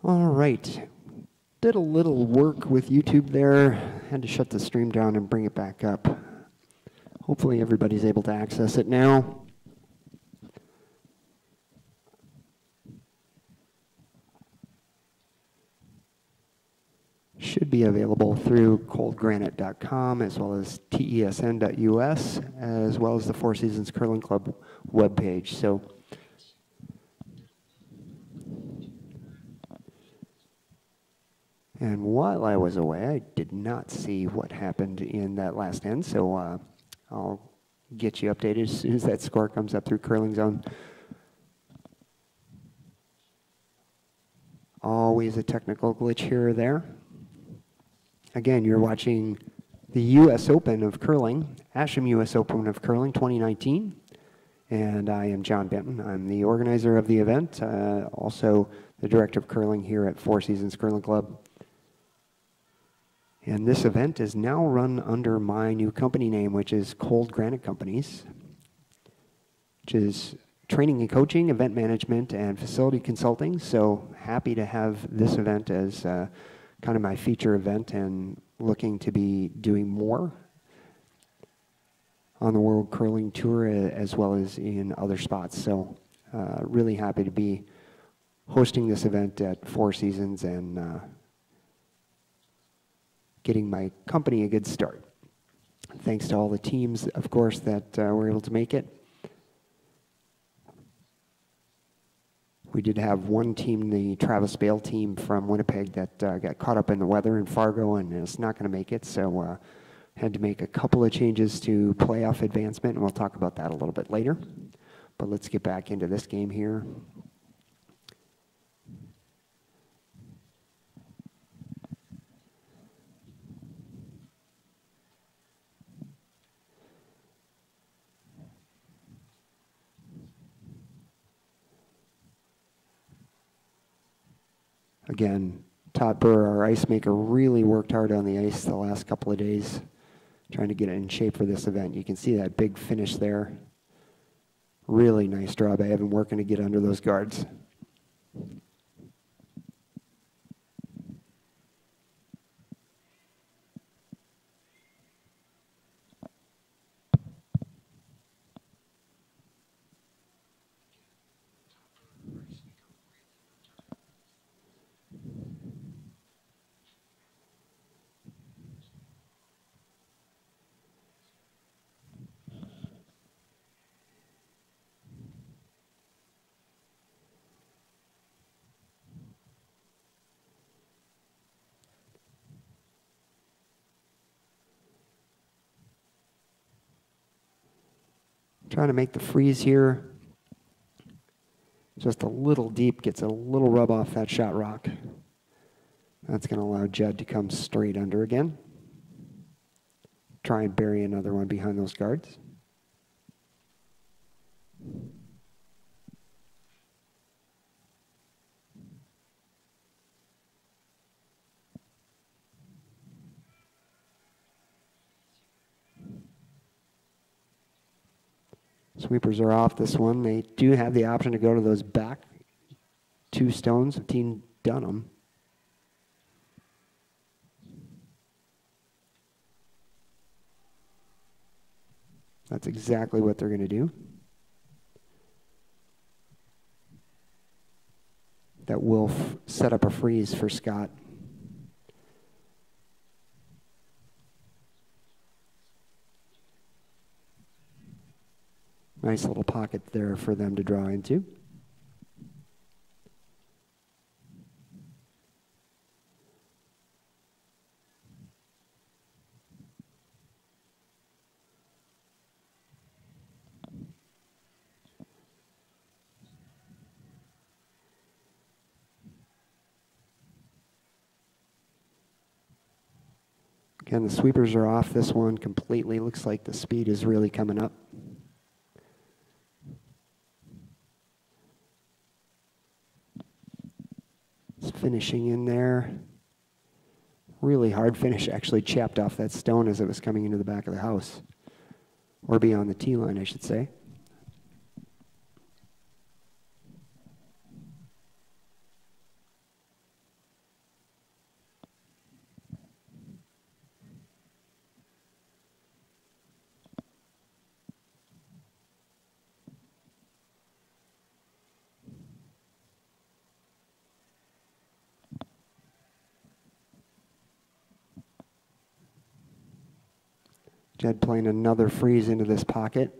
All right. Did a little work with YouTube there. Had to shut the stream down and bring it back up. Hopefully everybody's able to access it now. Should be available through coldgranite.com as well as TESN.us as well as the Four Seasons Curling Club webpage. So and while I was away, I did not see what happened in that last end, so I'll get you updated as soon as that score comes up through Curling Zone. Always a technical glitch here or there. Again, you're watching the U.S. Open of Curling, Asham U.S. Open of Curling 2019, and I am John Benton. I'm the organizer of the event, also the director of curling here at Four Seasons Curling Club. And this event is now run under my new company name, which is Cold Granite Companies, which is training and coaching, event management, and facility consulting. So happy to have this event as kind of my feature event and looking to be doing more on the World Curling Tour as well as in other spots. So really happy to be hosting this event at Four Seasons and getting my company a good start. Thanks to all the teams, of course, that were able to make it. We did have one team, the Travis Bale team from Winnipeg, that got caught up in the weather in Fargo and is not going to make it, so had to make a couple of changes to playoff advancement, and we'll talk about that a little bit later. But let's get back into this game here. Again, Todd Burr, our ice maker, really worked hard on the ice the last couple of days, trying to get it in shape for this event. You can see that big finish there. Really nice job by Evan working to get under those guards. Trying to make the freeze here. Just a little deep, gets a little rub off that shot rock. That's going to allow Judd to come straight under again. Try and bury another one behind those guards. Sweepers are off this one. They do have the option to go to those back two stones of Team Dunham. That's exactly what they're going to do. That will set up a freeze for Scott. Nice little pocket there for them to draw into. Again, the sweepers are off this one completely. Looks like the speed is really coming up. It's finishing in there. Really hard finish. Actually chapped off that stone as it was coming into the back of the house. Or beyond the tee line, I should say. Jed playing another freeze into this pocket.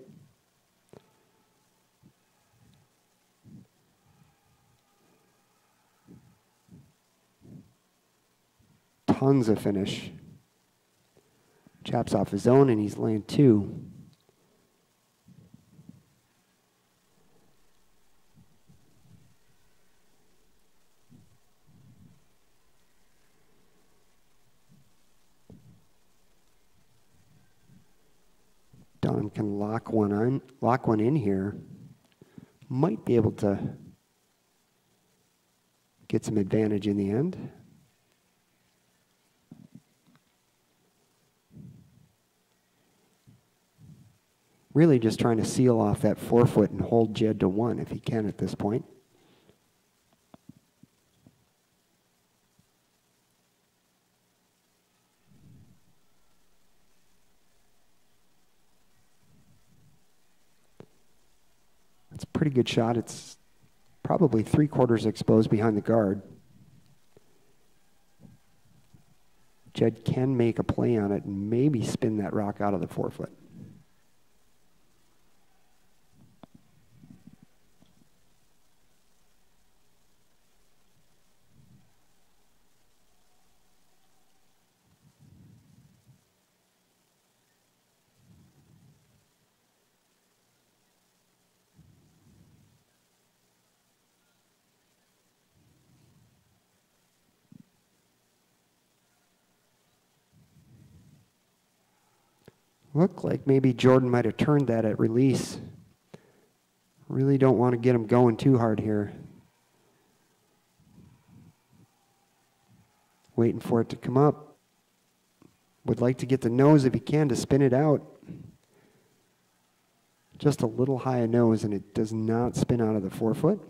Tons of finish. Chaps off his own, and he's laying 2. Dunham can lock one in here. Might be able to get some advantage in the end. Really just trying to seal off that forefoot and hold Jed to 1 if he can at this point. It's a pretty good shot. It's probably 3/4 exposed behind the guard. Jed can make a play on it and maybe spin that rock out of the forefoot. Looked like maybe Jordan might have turned that at release. Really don't want to get him going too hard here. Waiting for it to come up. Would like to get the nose if he can to spin it out. Just a little high a nose, and it does not spin out of the forefoot.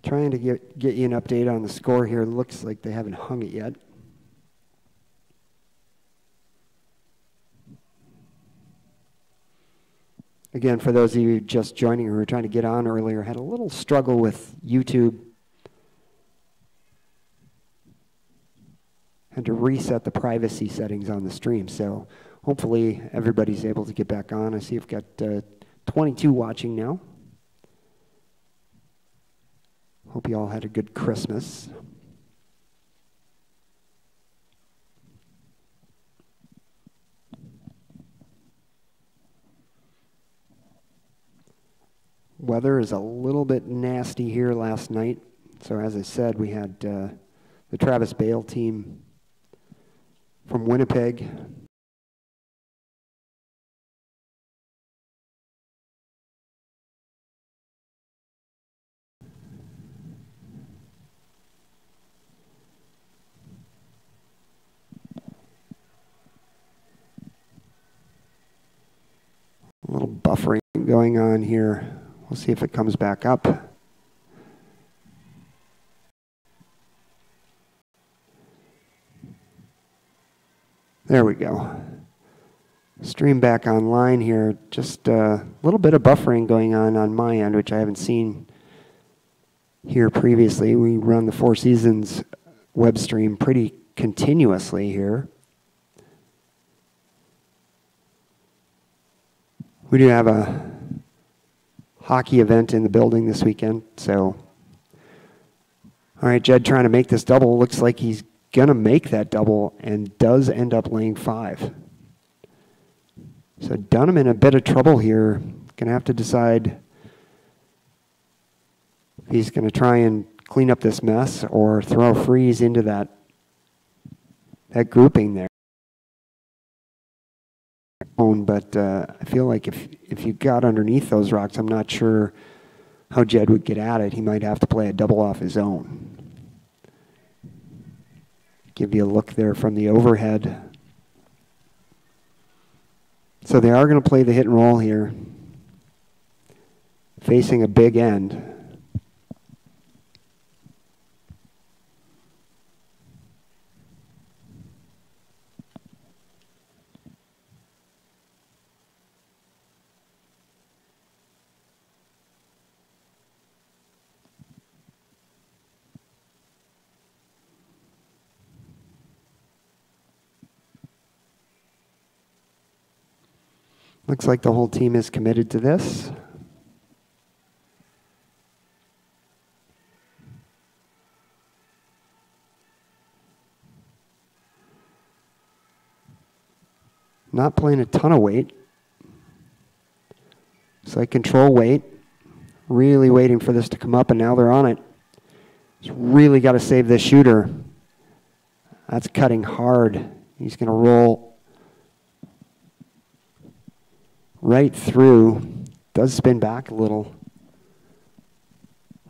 Trying to get you an update on the score here. Looks like they haven't hung it yet. Again, for those of you just joining who were trying to get on earlier, had a little struggle with YouTube. Had to reset the privacy settings on the stream. So hopefully everybody's able to get back on. I see we've got 22 watching now. Hope you all had a good Christmas. Weather is a little bit nasty here last night. So as I said, we had the Travis Bale team from Winnipeg. A little buffering going on here. We'll see if it comes back up. There we go. Stream back online here. Just a little bit of buffering going on my end, which I haven't seen here previously. We run the Four Seasons web stream pretty continuously here. We do have a hockey event in the building this weekend, so. All right, Jed trying to make this double. Looks like he's going to make that double and does end up laying 5. So Dunham in a bit of trouble here. Going to have to decide if he's going to try and clean up this mess or throw a freeze into that grouping there. But I feel like if you got underneath those rocks, I'm not sure how Jed would get at it. He might have to play a double off his own. Give you a look there from the overhead. So they are going to play the hit and roll here, facing a big end. Looks like the whole team is committed to this. Not playing a ton of weight. So I control weight. Really waiting for this to come up, and now they're on it. He's really got to save this shooter. That's cutting hard. He's going to roll right through. Does spin back a little.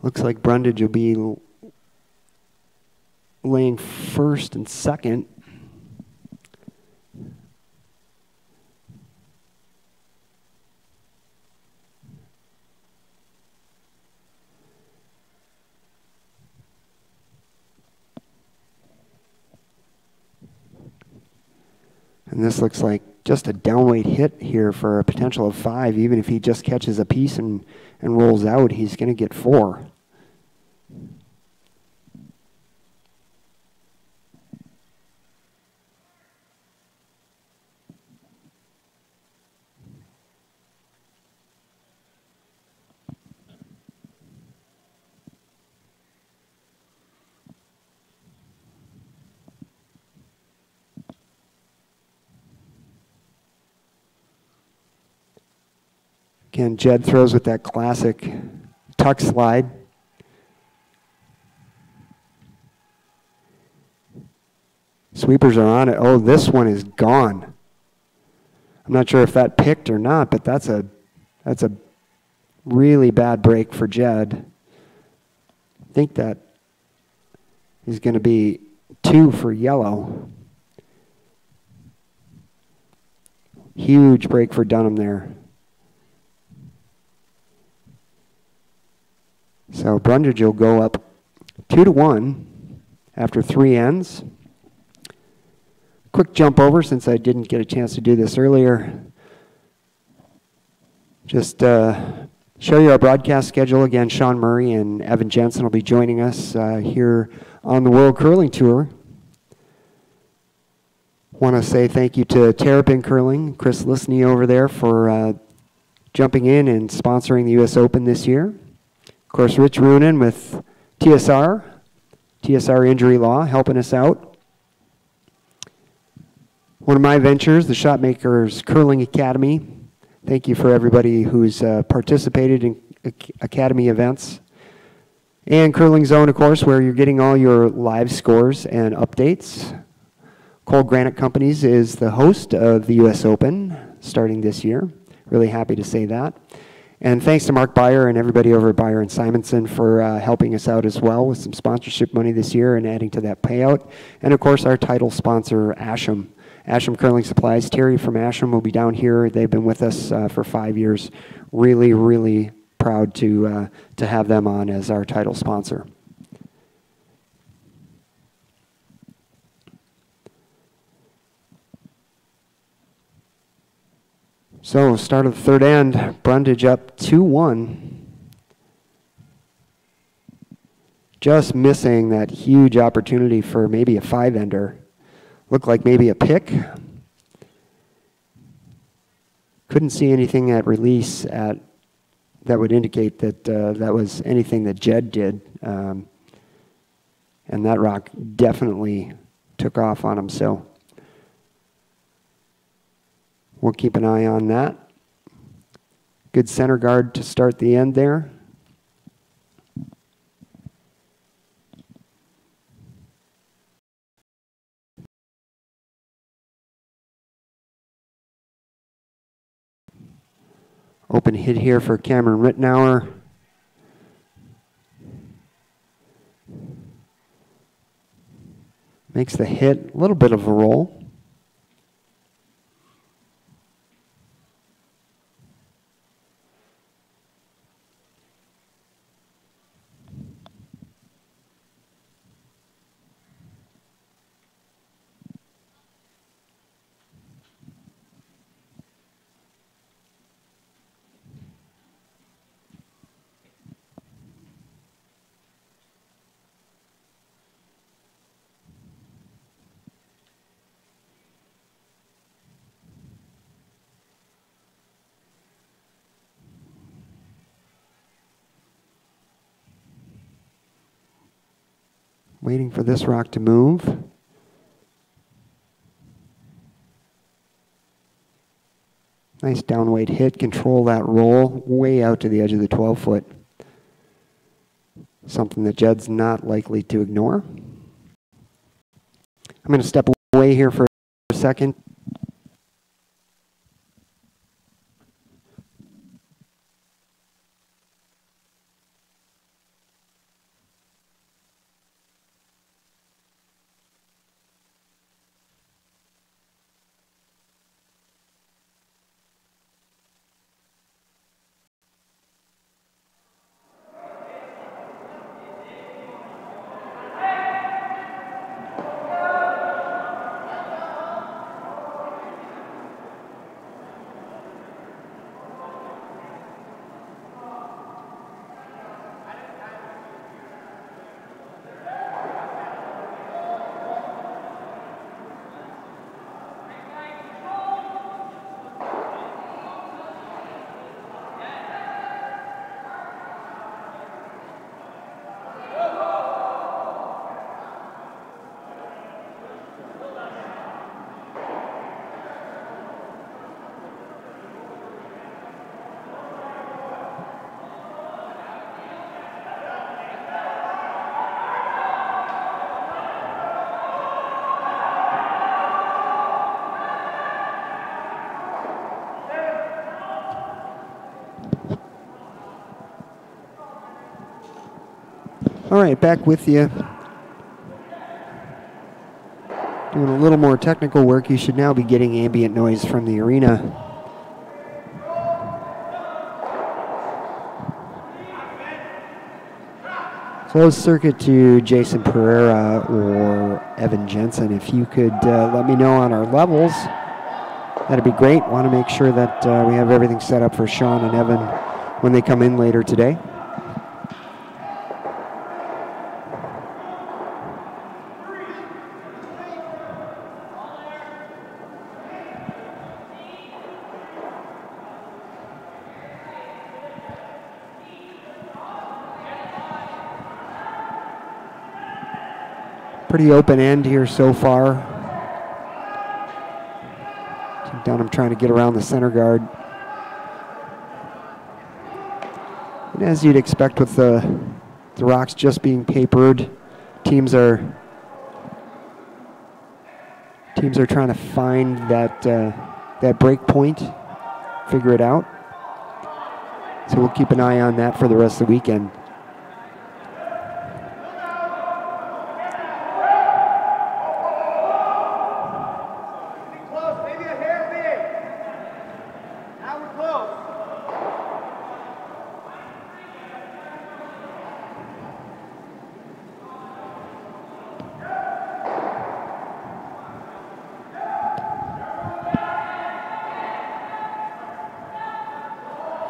Looks like Brundage will be laying first and second. And this looks like just a downweight hit here for a potential of 5. Even if he just catches a piece and rolls out, he's going to get 4. Again, Jed throws with that classic tuck slide. Sweepers are on it. Oh, this one is gone. I'm not sure if that picked or not, but that's a really bad break for Jed. I think that is going to be 2 for yellow. Huge break for Dunham there. So Brundage will go up 2-1 after 3 ends. Quick jump over since I didn't get a chance to do this earlier. Just show you our broadcast schedule. Again, Sean Murray and Evan Jensen will be joining us here on the World Curling Tour. Want to say thank you to Terrapin Curling, Chris Lisney over there for jumping in and sponsoring the U.S. Open this year. Of course, Rich Roonan with TSR Injury Law, helping us out. One of my ventures, the Shotmakers Curling Academy. Thank you for everybody who's participated in Academy events. And Curling Zone, of course, where you're getting all your live scores and updates. Cold Granite Companies is the host of the U.S. Open starting this year. Really happy to say that. And thanks to Mark Beyer and everybody over at Beyer and Simonson for helping us out as well with some sponsorship money this year and adding to that payout. And of course, our title sponsor, Asham. Asham Curling Supplies. Terry from Asham will be down here. They've been with us for 5 years. Really, really proud to have them on as our title sponsor. So, start of the third end, Brundage up 2-1. Just missing that huge opportunity for maybe a 5-ender. Looked like maybe a pick. Couldn't see anything at release that would indicate that that was anything that Jed did. And that rock definitely took off on him, so we'll keep an eye on that. Good center guard to start the end there. Open hit here for Cameron Rittenauer. Makes the hit a little bit of a roll. Waiting for this rock to move. Nice downweight hit, control that roll way out to the edge of the 12-foot. Something that Jed's not likely to ignore. I'm going to step away here for a second. All right, back with you. Doing a little more technical work. You should now be getting ambient noise from the arena. Closed circuit to Jason Pereira or Evan Jensen. If you could let me know on our levels, that'd be great. Want to make sure that we have everything set up for Sean and Evan when they come in later today. Pretty open end here so far. Team Dunham trying to get around the center guard. And as you'd expect with the rocks just being papered, teams are trying to find that break point, figure it out. So we'll keep an eye on that for the rest of the weekend.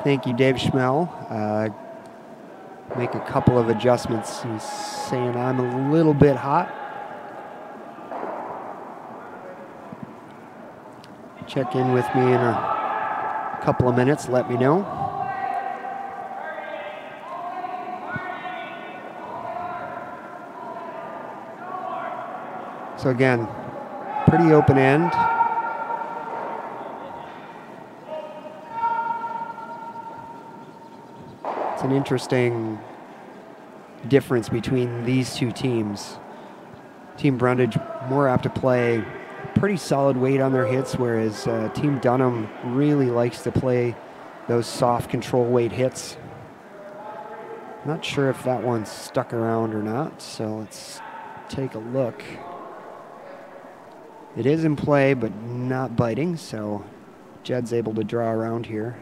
Thank you, Dave Schmel. Make a couple of adjustments. He's saying I'm a little bit hot. Check in with me in a couple of minutes. Let me know. So again, pretty open end. It's an interesting difference between these two teams. Team Brundage more apt to play pretty solid weight on their hits, whereas Team Dunham really likes to play those soft control weight hits. Not sure if that one's stuck around or not, so let's take a look. It is in play, but not biting, so Jed's able to draw around here.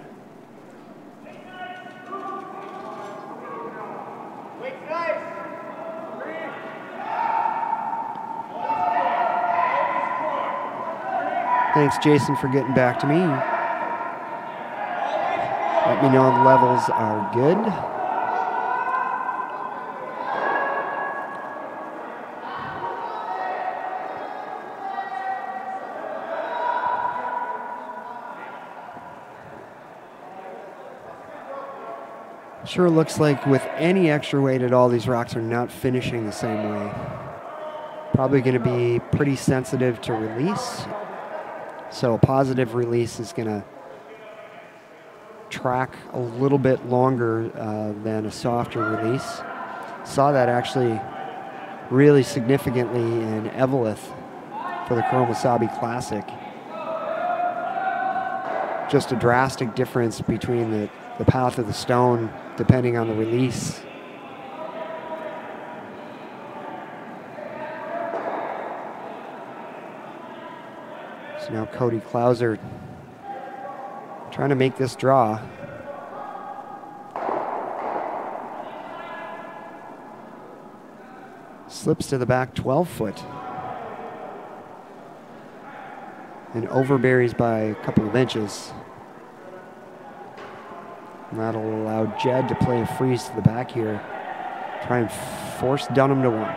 Thanks, Jason, for getting back to me. Let me know the levels are good. Sure looks like with any extra weight at all, these rocks are not finishing the same way. Probably going to be pretty sensitive to release. So a positive release is going to track a little bit longer than a softer release. Saw that actually really significantly in Eveleth for the Chrome Wasabi Classic. Just a drastic difference between the path of the stone depending on the release. So now Cody Klauser trying to make this draw. Slips to the back 12 foot. And overburies by a couple of inches. And that'll allow Jed to play a freeze to the back here. Try and force Dunham to one.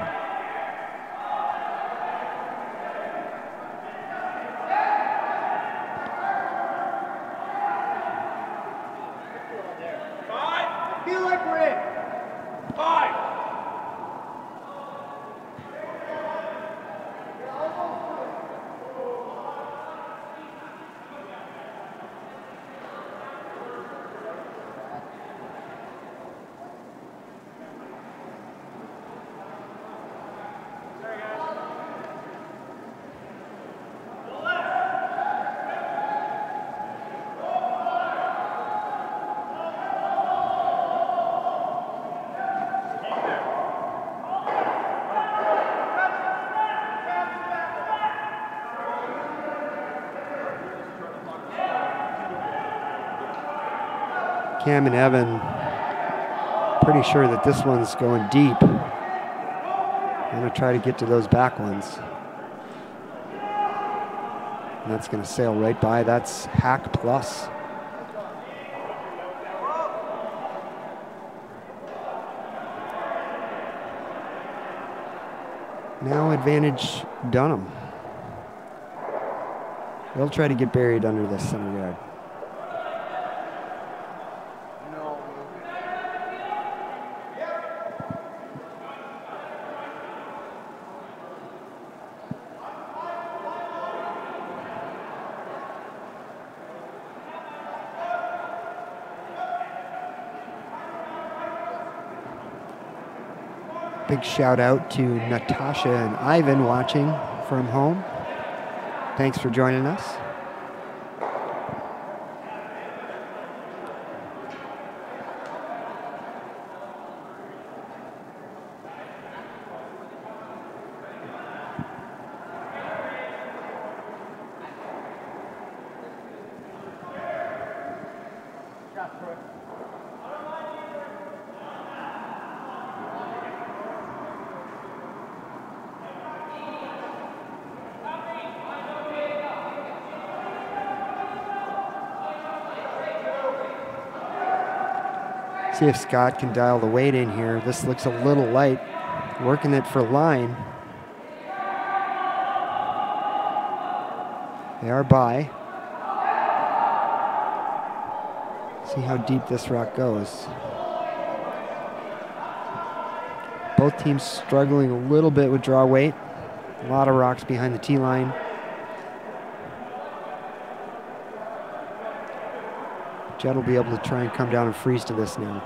Cam and Evan, pretty sure that this one's going deep. I'm going to try to get to those back ones. And that's going to sail right by. That's hack plus. Now advantage Dunham. They'll try to get buried under this center yard. Big shout out to Natasha and Ivan watching from home. Thanks for joining us. See if Scott can dial the weight in here. This looks a little light. Working it for line. They are by. See how deep this rock goes. Both teams struggling a little bit with draw weight. A lot of rocks behind the tee line. Jed will be able to try and come down and freeze to this now.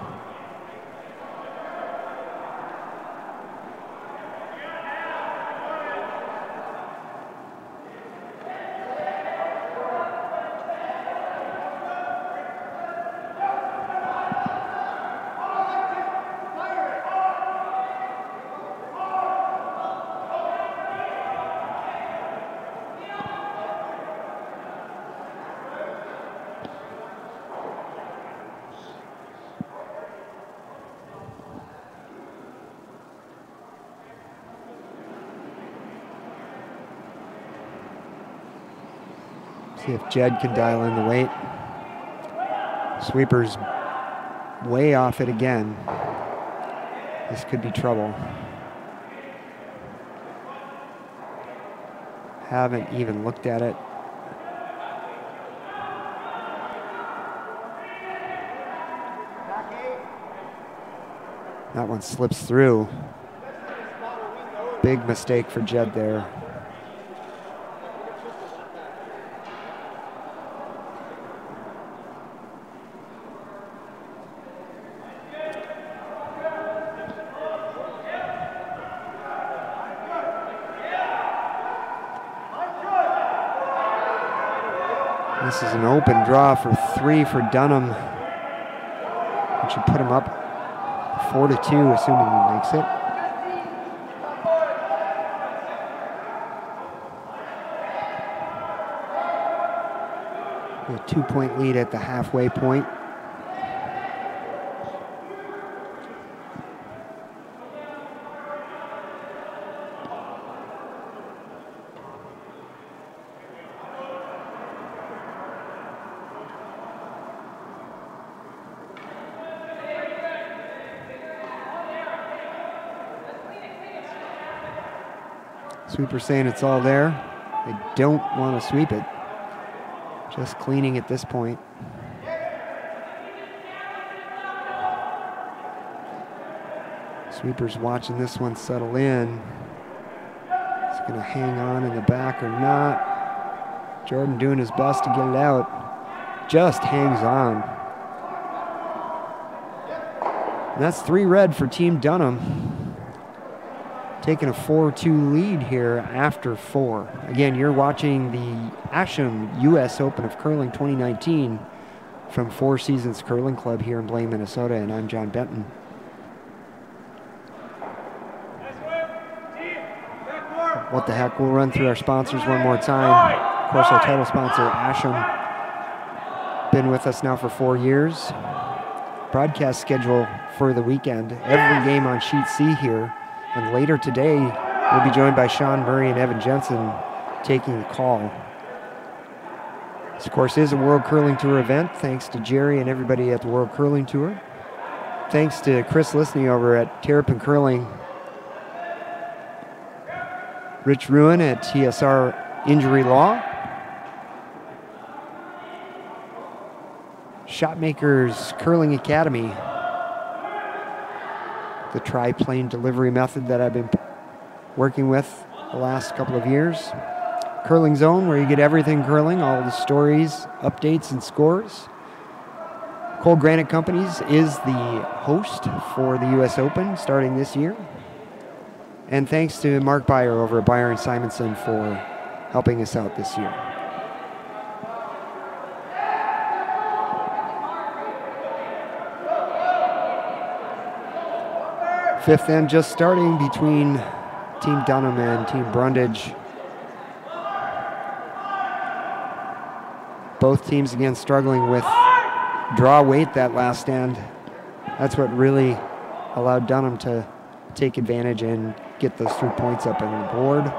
See if Jed can dial in the weight. Sweeper's way off it again. This could be trouble. Haven't even looked at it. That one slips through. Big mistake for Jed there. This is an open draw for 3 for Dunham, which would put him up 4-2, assuming he makes it. A 2-point lead at the halfway point. Sweeper saying it's all there. They don't want to sweep it. Just cleaning at this point. Sweeper's watching this one settle in. It's going to hang on in the back or not. Jordan doing his best to get it out. Just hangs on. And that's 3 red for Team Dunham. Taking a 4-2 lead here after 4. Again, you're watching the Asham U.S. Open of Curling 2019 from Four Seasons Curling Club here in Blaine, Minnesota, and I'm John Benton. What the heck, we'll run through our sponsors one more time. Of course, our title sponsor, Asham, been with us now for 4 years. Broadcast schedule for the weekend, every game on Sheet C here. And later today, we'll be joined by Sean Murray and Evan Jensen taking the call. This, of course, is a World Curling Tour event. Thanks to Jerry and everybody at the World Curling Tour. Thanks to Chris Liснey over at Terrapin Curling. Rich Ruin at TSR Injury Law. Shotmakers Curling Academy. The tri-plane delivery method that I've been working with the last couple of years. Curling Zone, where you get everything curling, all the stories, updates, and scores. Cold Granite Companies is the host for the U.S. Open starting this year. And thanks to Mark Beyer over at Beyer & Simonson for helping us out this year. Fifth end just starting between Team Dunham and Team Brundage. Both teams again struggling with draw weight that last end. That's what really allowed Dunham to take advantage and get those 3 points up on the board.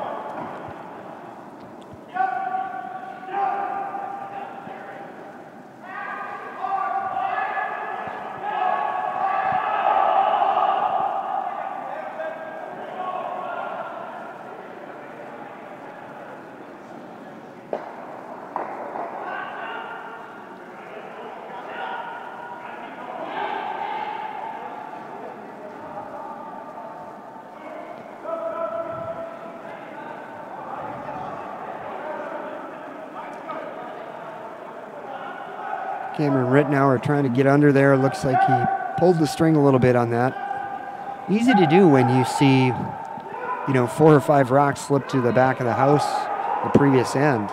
Cameron Rittenauer trying to get under there. Looks like he pulled the string a little bit on that. Easy to do when you see, 4 or 5 rocks slip to the back of the house the previous end.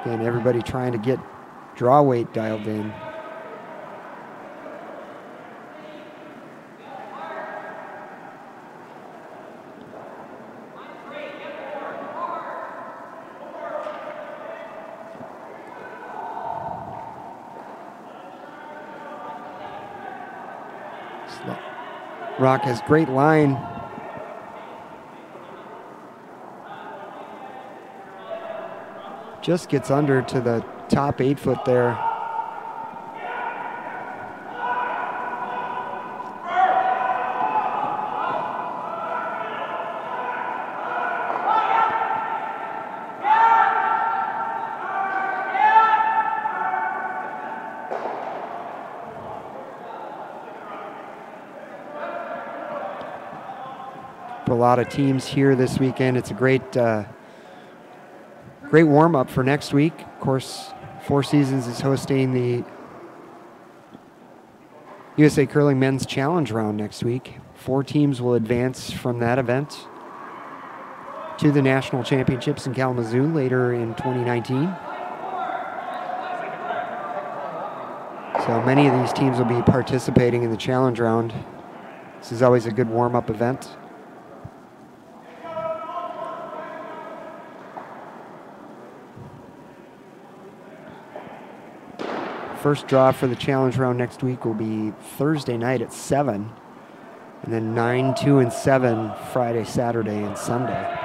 Again, everybody trying to get draw weight dialed in. Rock has great line. Just gets under to the top 8 foot there. A lot of teams here this weekend. It's a great great warm-up for next week. Of course, Four Seasons is hosting the USA Curling Men's Challenge Round next week. 4 teams will advance from that event to the National Championships in Kalamazoo later in 2019. So many of these teams will be participating in the Challenge Round. This is always a good warm-up event. First draw for the Challenge Round next week will be Thursday night at 7, and then 9, 2, and 7 Friday, Saturday, and Sunday.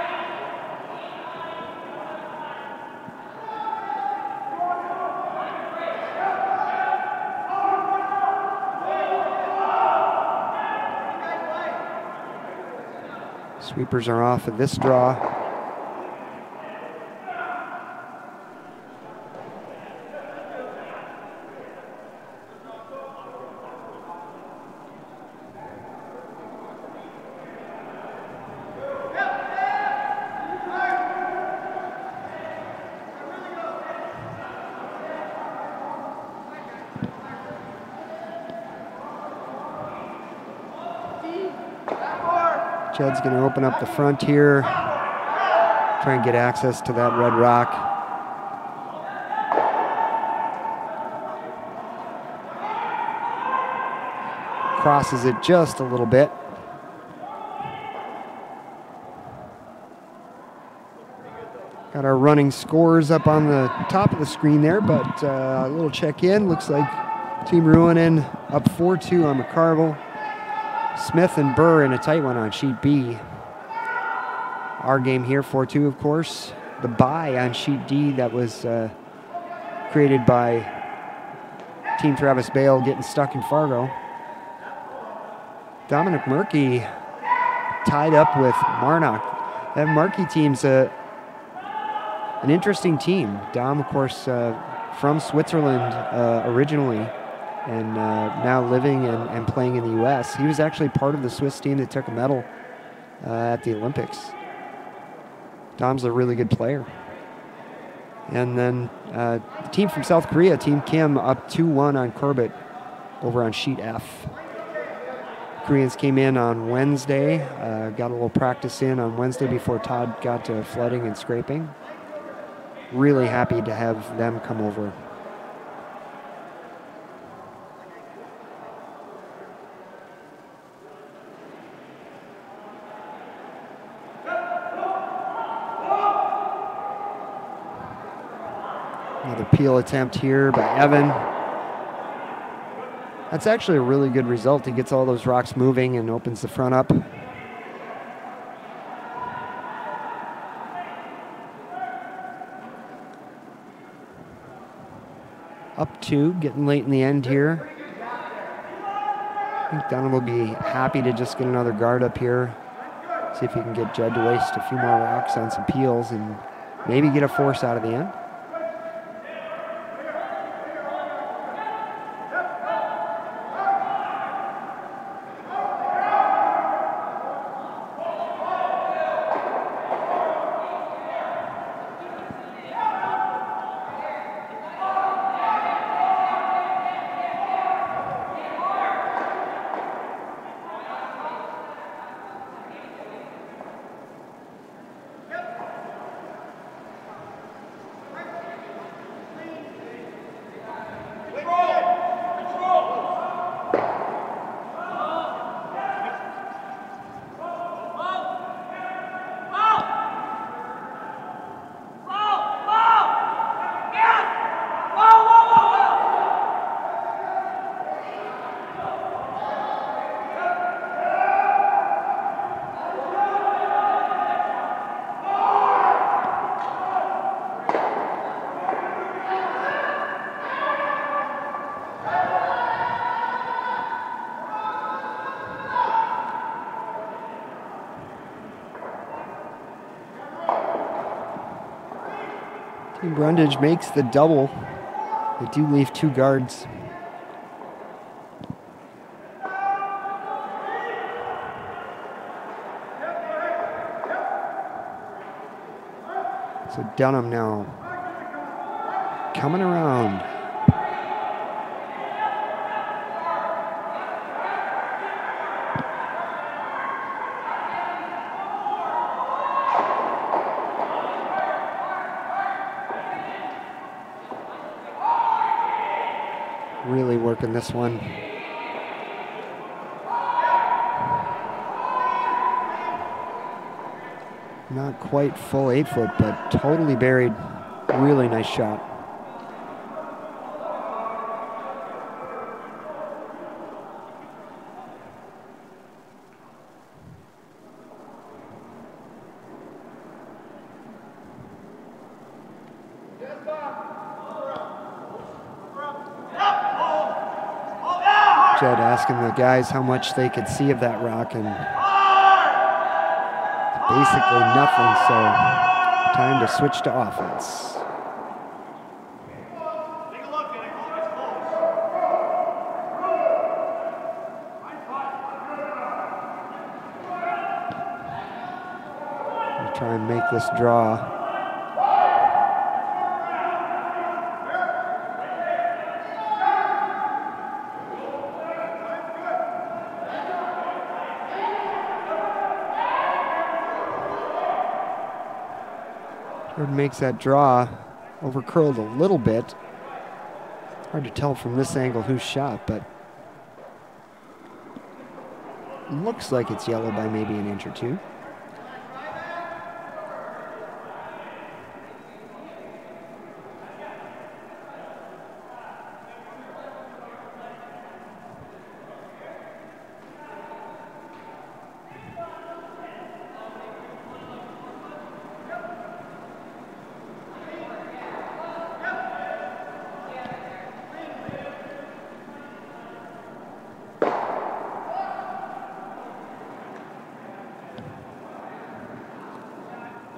Sweepers are off of this draw. Jed's going to open up the front here, try and get access to that red rock. Crosses it just a little bit. Got our running scores up on the top of the screen there, but a little check-in. Looks like Team Ruonen up 4-2 on McCarville. Smith and Burr in a tight one on sheet B. Our game here, 4-2, of course. The bye on sheet D that was created by Team Travis Bale getting stuck in Fargo. Dominic Murkey tied up with Marnock. That Murkey team's an interesting team. Dom, of course, from Switzerland originally, and now living and playing in the U.S. He was actually part of the Swiss team that took a medal at the Olympics. Dom's a really good player. And then the team from South Korea, Team Kim, up 2-1 on Corbett over on sheet F. Koreans came in on Wednesday, got a little practice in on Wednesday before Todd got to flooding and scraping. Really happy to have them come over. Another peel attempt here by Evan. That's actually a really good result. He gets all those rocks moving and opens the front up. Up 2, getting late in the end here. I think Dunham will be happy to just get another guard up here. See if he can get Jed to waste a few more rocks on some peels and maybe get a force out of the end. Team Brundage makes the double. They do leave 2 guards. So Dunham now coming around. Really working this one. Not quite full 8 foot, but totally buried. Really nice shot. Jed asking the guys how much they could see of that rock, and basically nothing, so time to switch to offense. We'll try and make this draw. Jordan makes that draw, over curled a little bit. Hard to tell from this angle who's shot, but looks like it's yellow by maybe an inch or 2.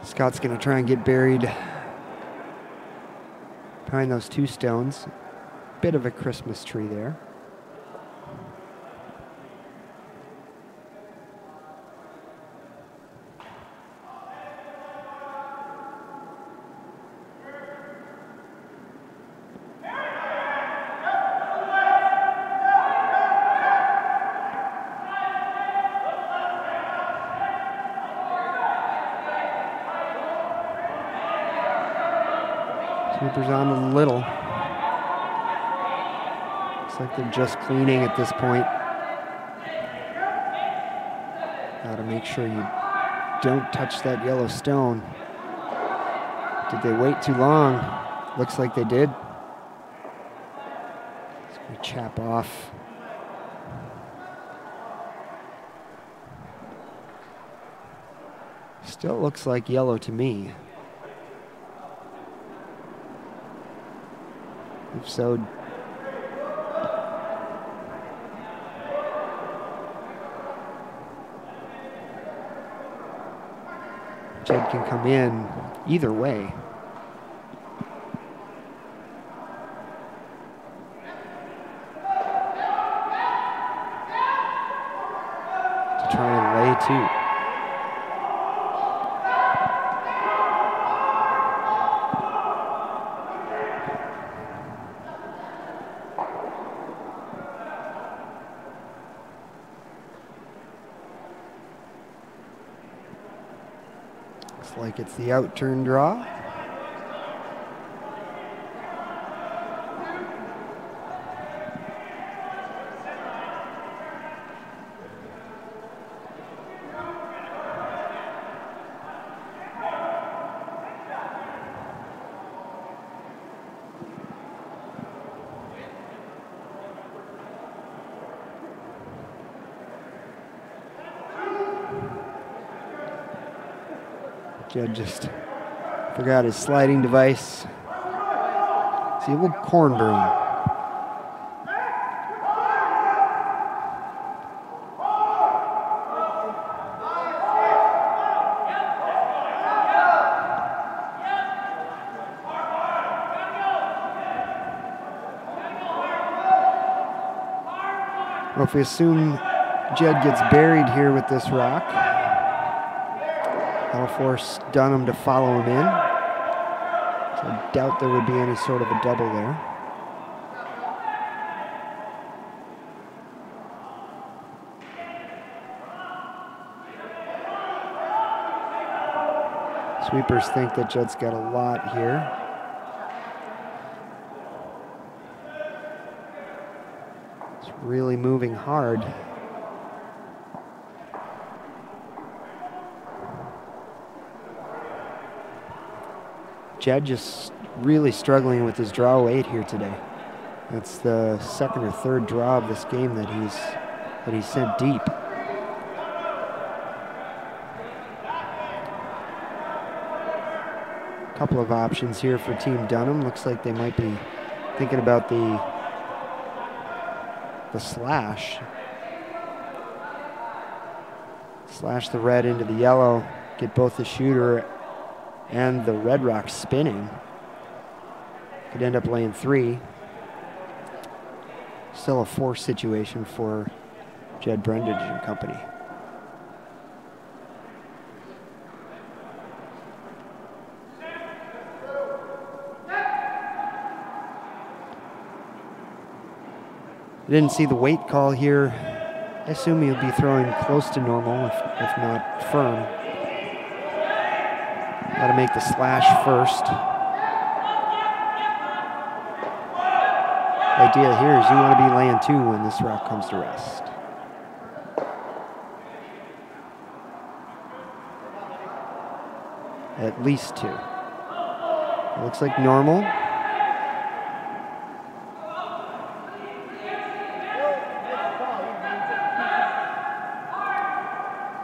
Scott's going to try and get buried behind those 2 stones. Bit of a Christmas tree there. Sweepers on a little. Looks like they're just cleaning at this point. Gotta make sure you don't touch that yellow stone. Did they wait too long? Looks like they did. It's gonna chap off. Still looks like yellow to me. If so, Jed can come in either way. To try and lay 2. Like it's the out-turn draw. Jed just forgot his sliding device. See a little corn broom. Well, if we assume Jed gets buried here with this rock, that'll force Dunham to follow him in. So I doubt there would be any sort of a double there. Sweepers think that Jed's got a lot here. It's really moving hard. Jed just really struggling with his draw weight here today. That's the second or third draw of this game that he's sent deep. Couple of options here for Team Dunham. Looks like they might be thinking about the slash. Slash the red into the yellow, get both the shooter and the red rock spinning. Could end up laying 3. Still a 4 situation for Jed Brundage and company. I didn't see the weight call here. I assume he'll be throwing close to normal, if not firm. Got to make the slash first. The idea here is you want to be laying 2 when this rock comes to rest. At least 2. It looks like normal.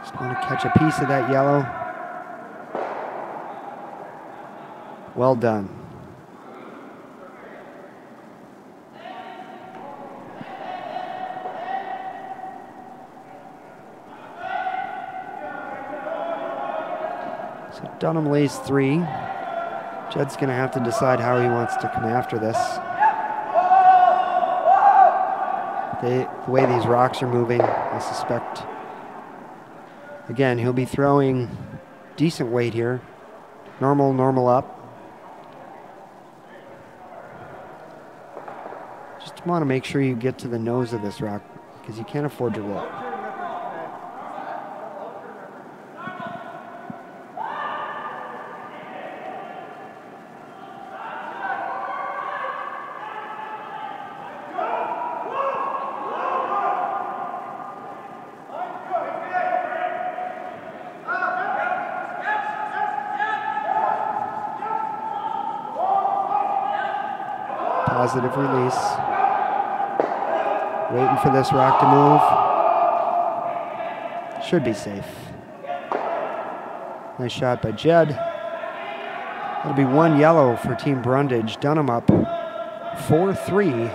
Just want to catch a piece of that yellow. Well done. So Dunham lays 3. Jed's going to have to decide how he wants to come after this. The way these rocks are moving, I suspect, again, he'll be throwing decent weight here. Normal, normal up. Just want to make sure you get to the nose of this rock because you can't afford to roll. Positive release. Waiting for this rock to move. Should be safe. Nice shot by Jed. That'll be 1 yellow for Team Brundage. Dunham up 4-3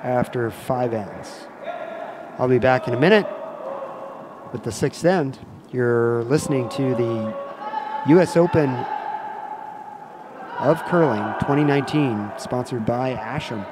after 5 ends. I'll be back in a minute with the 6th end. You're listening to the U.S. Open of Curling 2019, sponsored by Asham.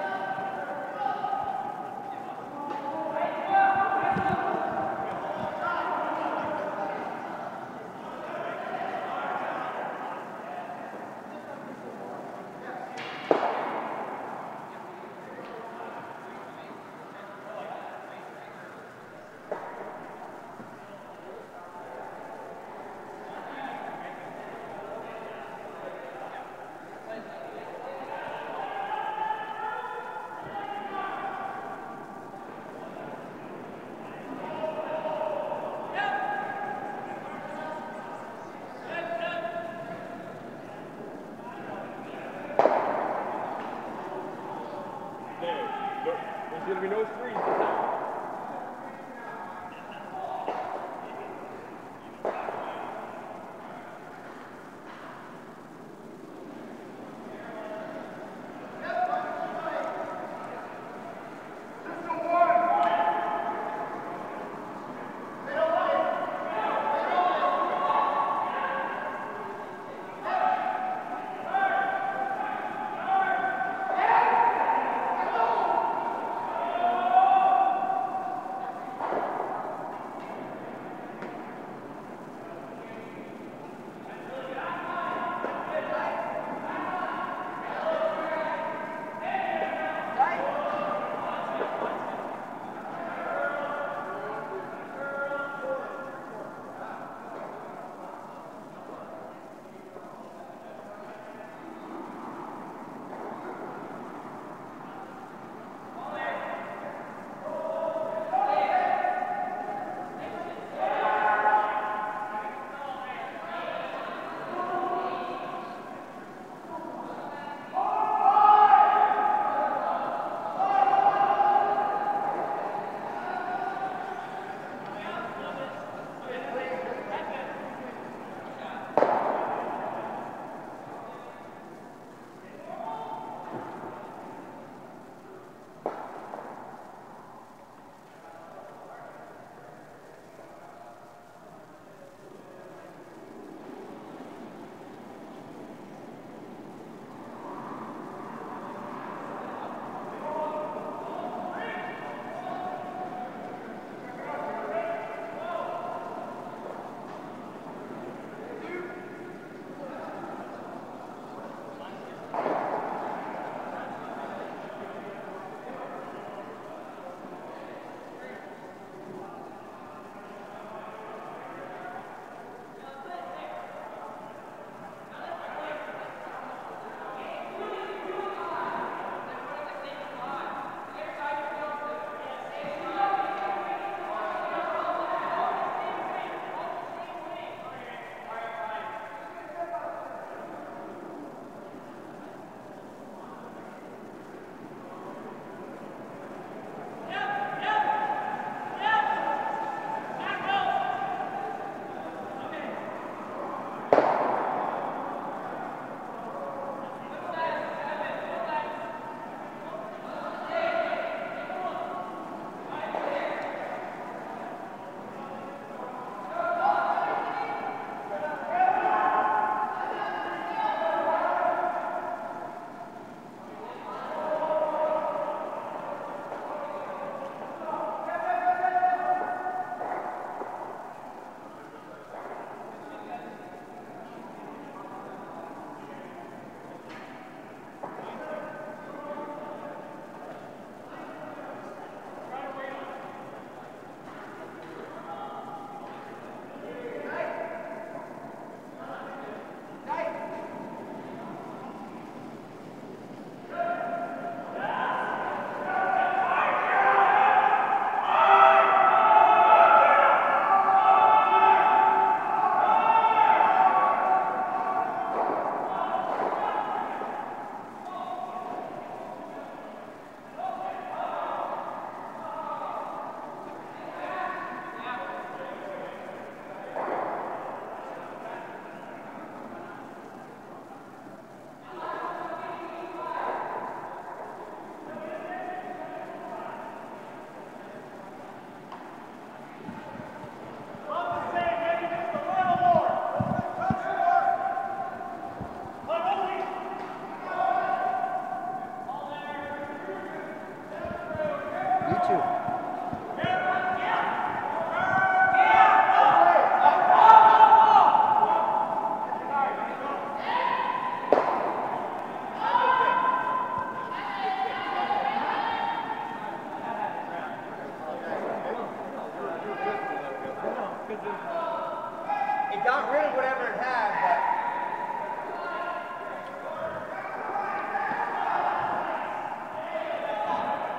It got rid of whatever it had,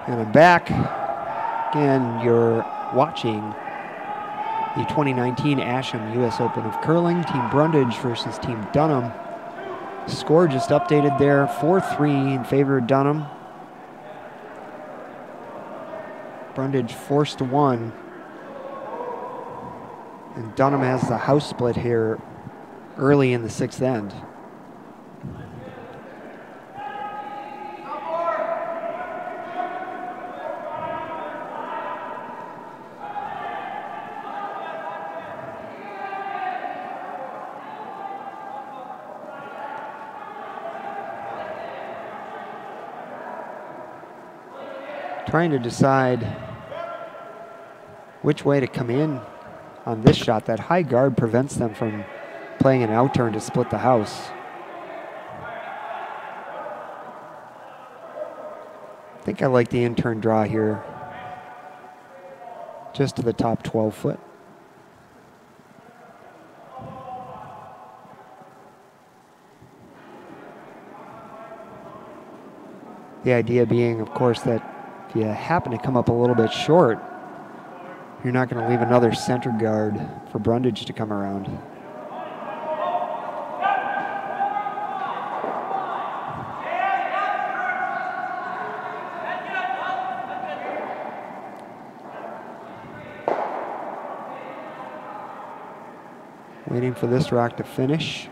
And I'm back. Again, you're watching the 2019 Asham U.S. Open of Curling, Team Brundage versus Team Dunham. Score just updated there, 4-3 in favor of Dunham. Brundage forced to 1. And Dunham has the house split here early in the 6th end. Trying to decide which way to come in on this shot. That high guard prevents them from playing an out turn to split the house. I think I like the in turn draw here, just to the top 12 foot. The idea being, of course, that if you happen to come up a little bit short, you're not going to leave another center guard for Brundage to come around. Waiting for this rock to finish.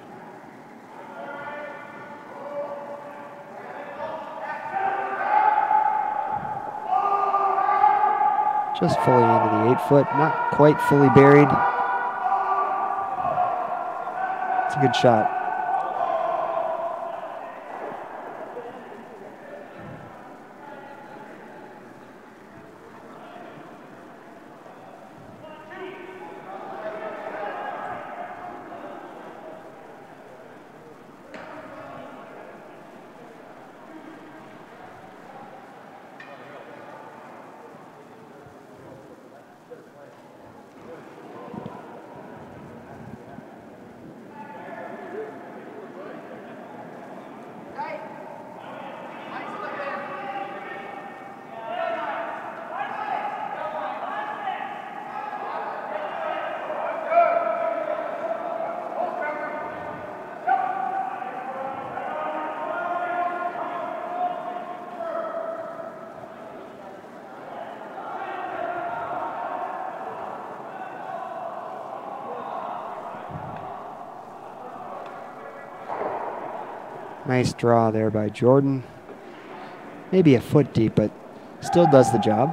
Just fully into the 8 foot, not quite fully buried. It's a good shot. Nice draw there by Jordan. Maybe a foot deep, but still does the job.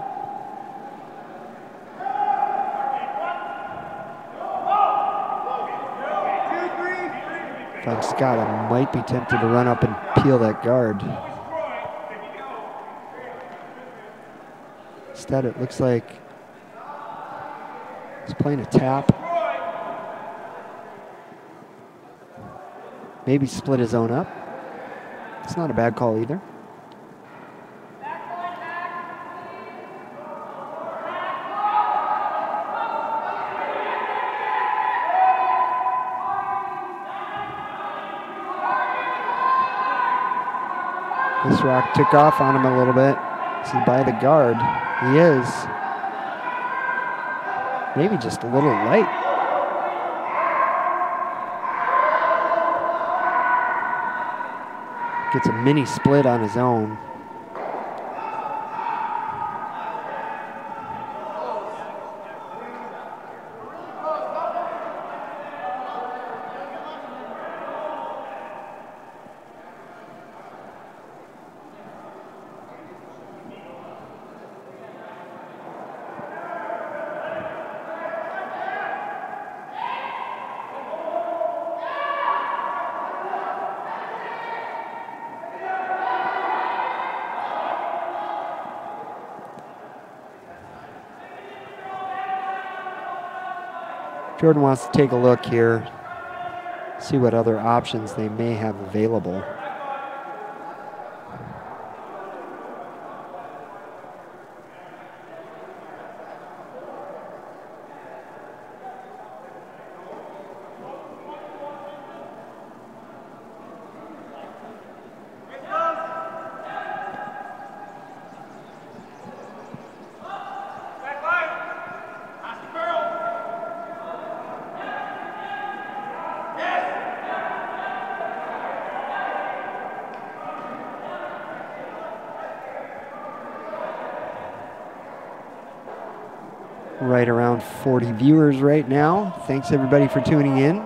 If I'm Scott, I might be tempted to run up and peel that guard. Instead, it looks like he's playing a tap. Maybe split his own up. It's not a bad call either. This rock took off on him a little bit. Is he by the guard? He is. Maybe just a little light. Gets a mini split on his own. Jordan wants to take a look here, see what other options they may have available. right around 40 viewers right now. Thanks everybody for tuning in.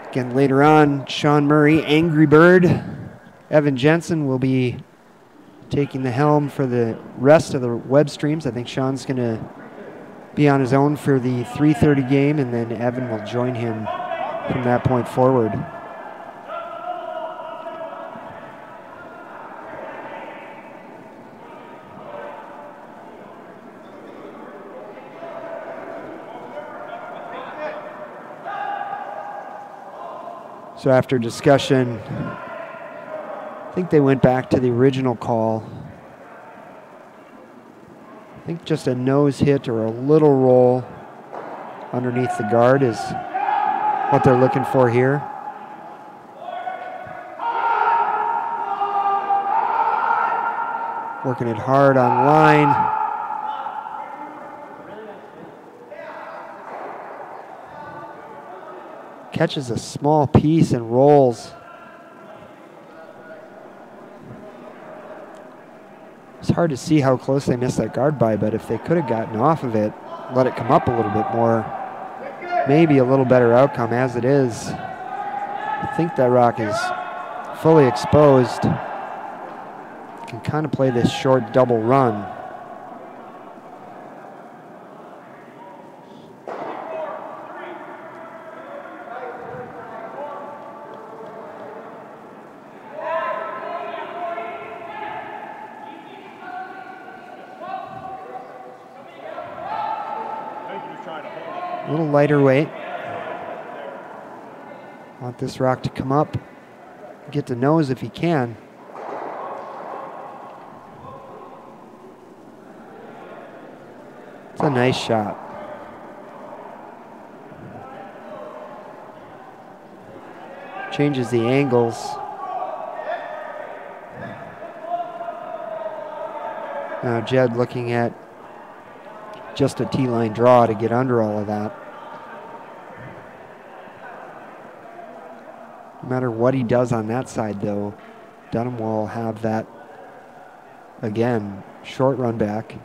Again, later on, Sean Murray, Angry Bird. Evan Jensen will be taking the helm for the rest of the web streams. I think Sean's going to be on his own for the 3:30 game, and then Evan will join him from that point forward. So after discussion, I think they went back to the original call. I think just a nose hit or a little roll underneath the guard is what they're looking for here. Working it hard on line. Catches a small piece and rolls. It's hard to see how close they missed that guard by, but if they could have gotten off of it, let it come up a little bit more, maybe a little better outcome. As it is, I think that rock is fully exposed. Can kind of play this short double run. A little lighter weight. Want this rock to come up, get to nose if he can. It's a nice shot. Changes the angles. Now Jed looking at just a T-line draw to get under all of that. No matter what he does on that side, though, Dunham will have that, again, short run back.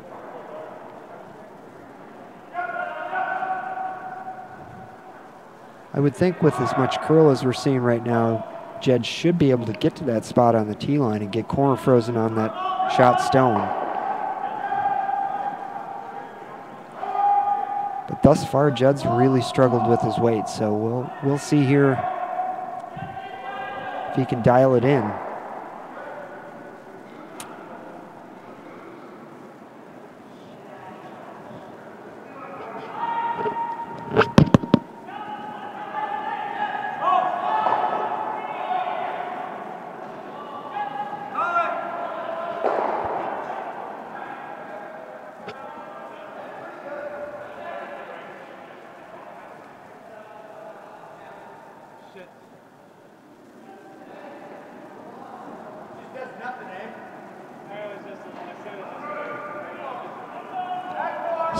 I would think with as much curl as we're seeing right now, Jed should be able to get to that spot on the T-line and get corner frozen on that shot stone. But thus far, Jed's really struggled with his weight, so we'll see here if he can dial it in.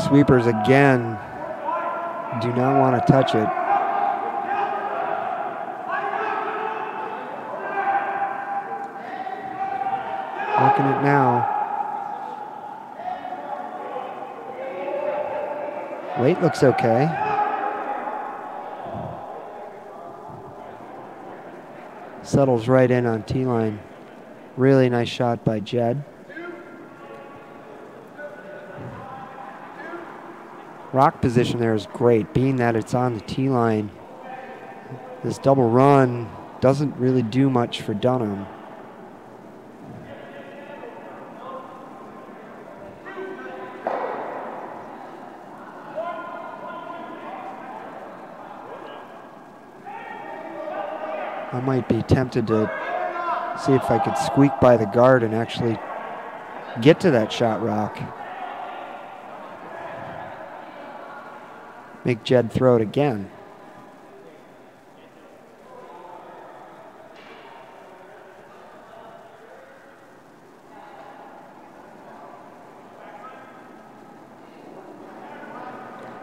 Sweepers again do not want to touch it. Working it now. Weight looks okay. Settles right in on T-line. Really nice shot by Jed. Rock position there is great, being that it's on the T-line. This double run doesn't really do much for Dunham. I might be tempted to see if I could squeak by the guard and actually get to that shot rock. Make Jed throw it again.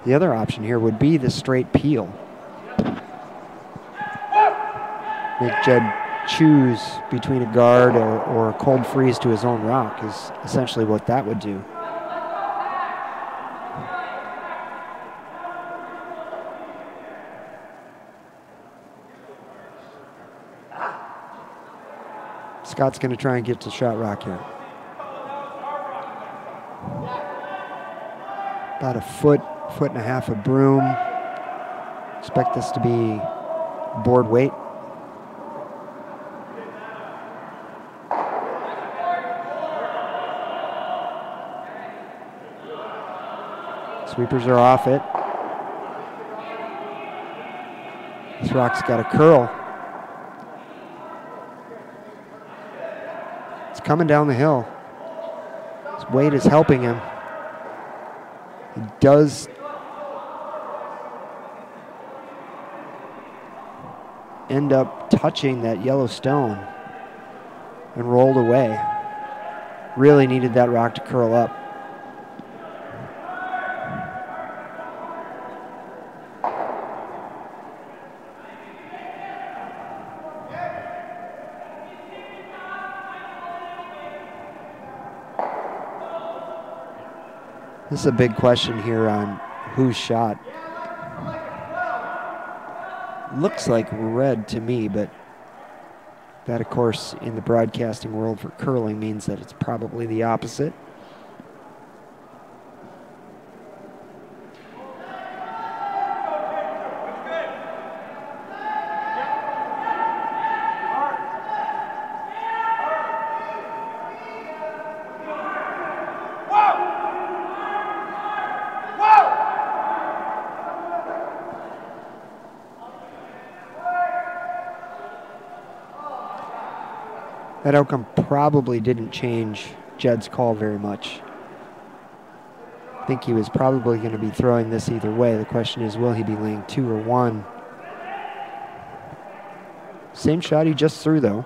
The other option here would be the straight peel. Make Jed choose between a guard or a cold freeze to his own rock is essentially what that would do. Scott's going to try and get to shot rock here. About a foot and a half of broom. Expect this to be board weight. Sweepers are off it. This rock's got a curl. It's coming down the hill. His weight is helping him. He does end up touching that yellow stone and rolled away. Really needed that rock to curl up. This is a big question here on whose shot. Looks like red to me, but that, of course, in the broadcasting world for curling means that it's probably the opposite. That outcome probably didn't change Jed's call very much. I think he was probably going to be throwing this either way. The question is, will he be laying 2 or 1? Same shot he just threw, though.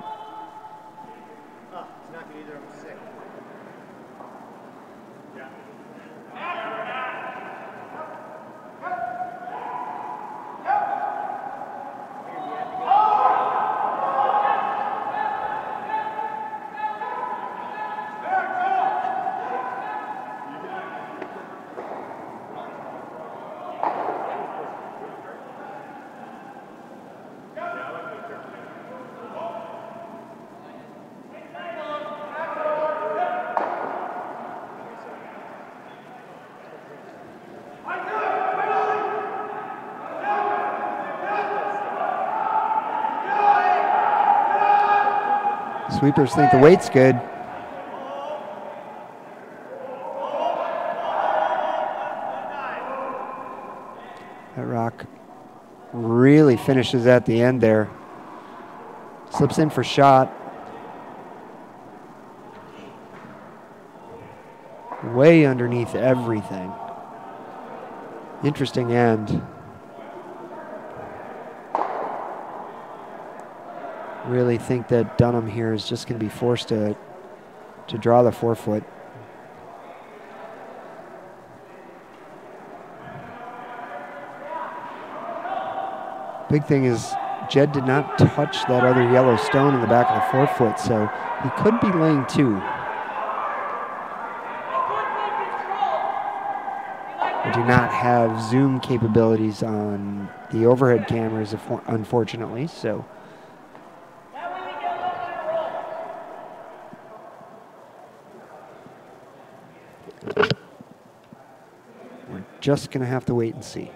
Sweepers think the weight's good. That rock really finishes at the end there. Slips in for shot. Way underneath everything. Interesting end. Really think that Dunham here is just going to be forced to draw the 4-foot. Big thing is Jed did not touch that other yellow stone in the back of the 4-foot, so he could be laying 2. I do not have zoom capabilities on the overhead cameras, unfortunately, so we're just going to have to wait and see.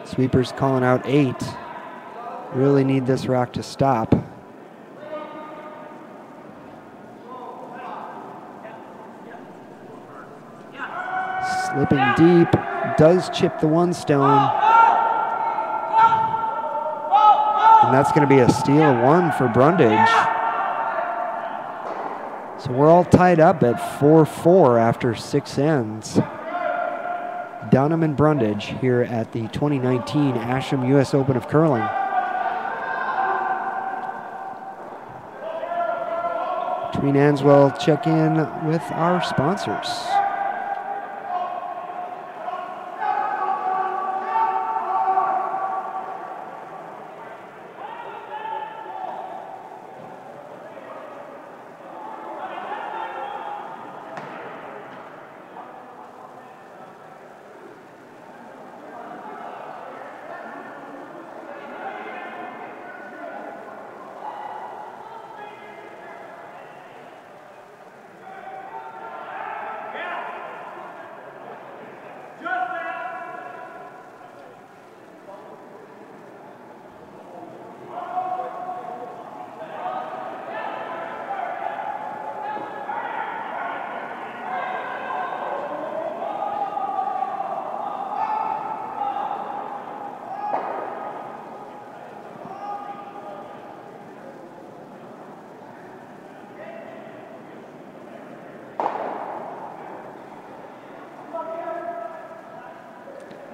Sweepers calling out 8. Really need this rock to stop. Slipping deep, does chip the 1 stone. And that's going to be a steal of 1 for Brundage. So we're all tied up at 4-4 after 6 ends. Dunham and Brundage here at the 2019 Asham U.S. Open of Curling. Between ends, we'll check in with our sponsors.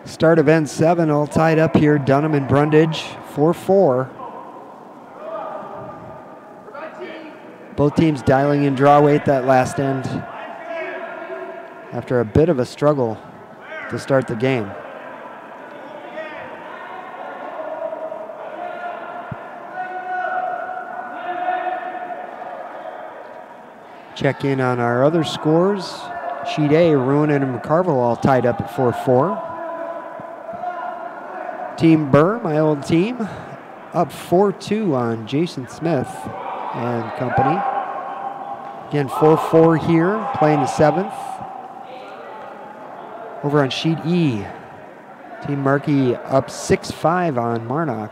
Start of end 7, all tied up here. Dunham and Brundage, 4-4. Both teams dialing in draw weight that last end after a bit of a struggle to start the game. Check in on our other scores. Sheet A, Ruin and McCarville all tied up at 4-4. Team Burr, my old team, up 4-2 on Jason Smith and company. Again, 4-4 here, playing the 7th. Over on sheet E, Team Markey up 6-5 on Marnock.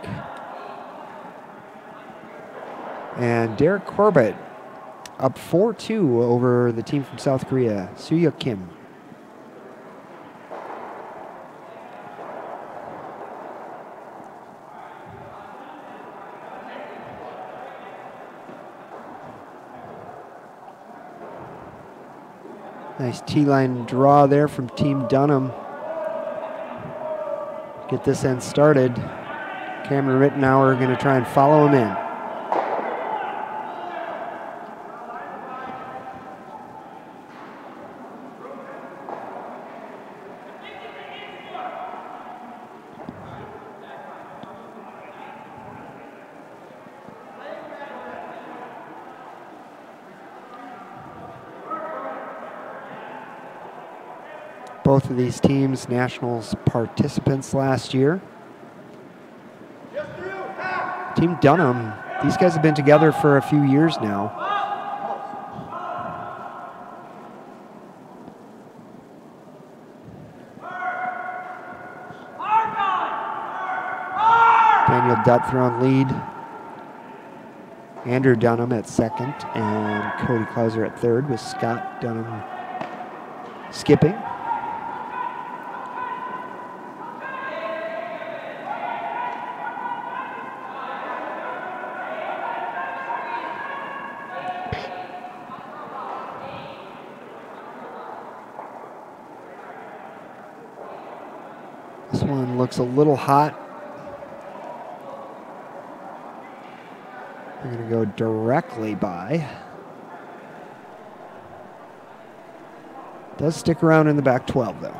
And Derek Corbett up 4-2 over the team from South Korea, Suya Kim. Nice T-line draw there from Team Dunham. Get this end started. Cameron Rittenauer going to try and follow him in. Both of these teams, nationals participants last year. Team Dunham, these guys have been together for a few years now. Daniel Duther on lead. Andrew Dunham at 2nd and Cody Klauser at 3rd with Scott Dunham skipping. This one looks a little hot. We're going to go directly by. Does stick around in the back 12 though.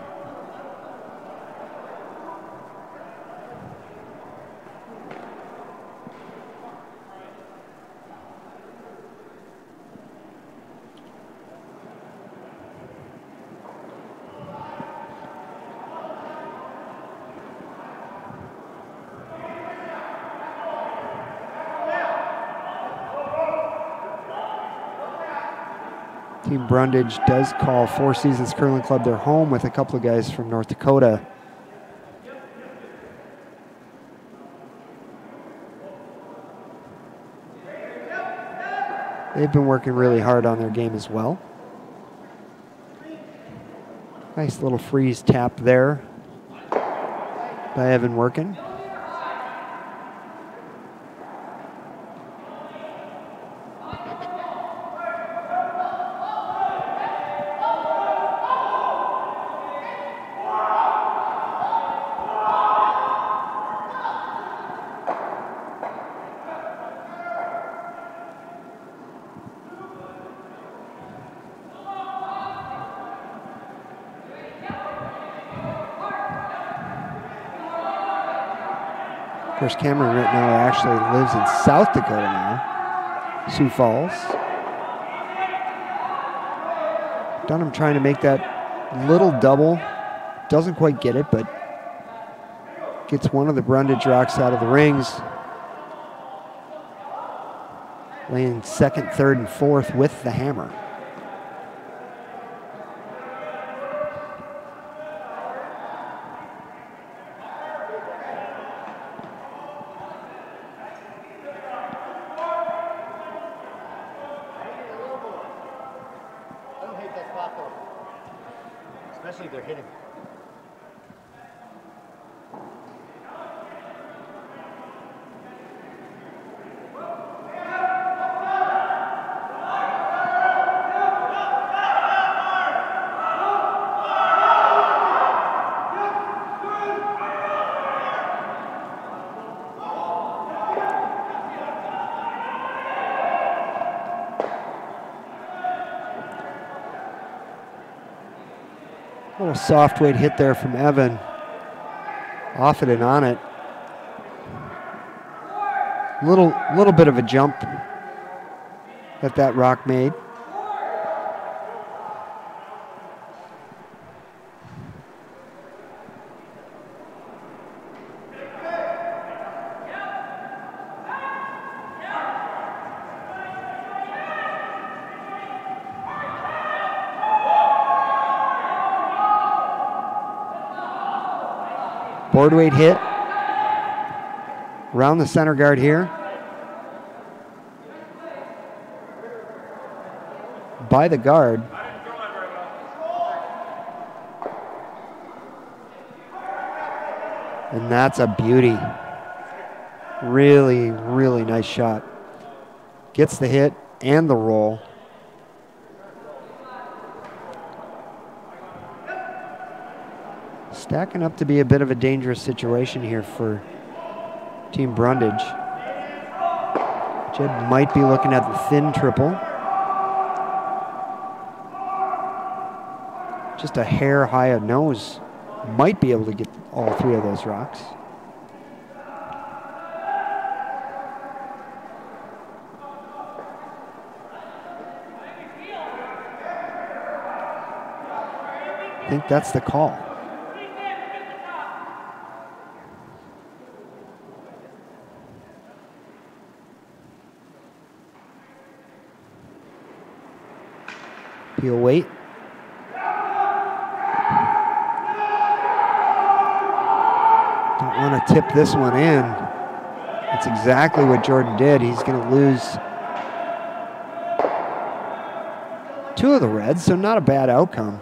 Team Brundage does call Four Seasons Curling Club their home with a couple of guys from North Dakota. They've been working really hard on their game as well. Nice little freeze tap there by Evan Workin. Of course, Cameron Rittenauer actually lives in South Dakota now, Sioux Falls. Dunham trying to make that little double. Doesn't quite get it, but gets one of the Brundage rocks out of the rings. Laying second, third, and fourth with the hammer. Especially if they're hitting. Little soft weight hit there from Evan. Off it and on it. Little bit of a jump that rock made. Board weight hit. Around the center guard here. By the guard. And that's a beauty. Really, really nice shot. Gets the hit and the roll. Stacking up to be a bit of a dangerous situation here for Team Brundage. Jed might be looking at the thin triple. Just a hair high a nose. Might be able to get all three of those rocks. I think that's the call. Peel weight. Don't want to tip this one in. That's exactly what Jordan did. He's going to lose two of the reds, so not a bad outcome.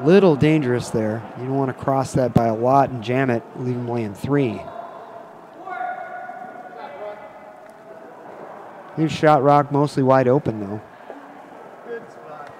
Little dangerous there. You don't want to cross that by a lot and jam it, leave him laying three. Leave shot rock mostly wide open though. Good spot.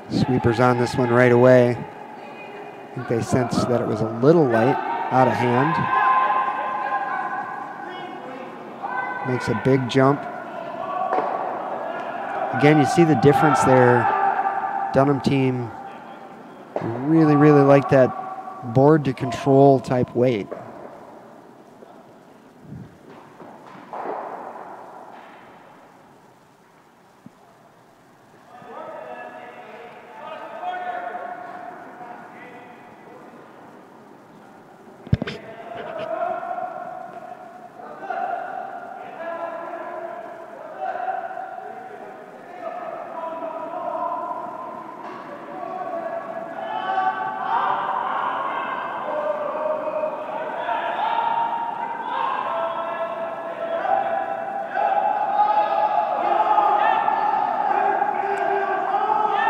Sweepers on this one right away. I think they sensed that it was a little light, out of hand. Makes a big jump. Again, you see the difference there. Dunham team really, really like that board to control type weight.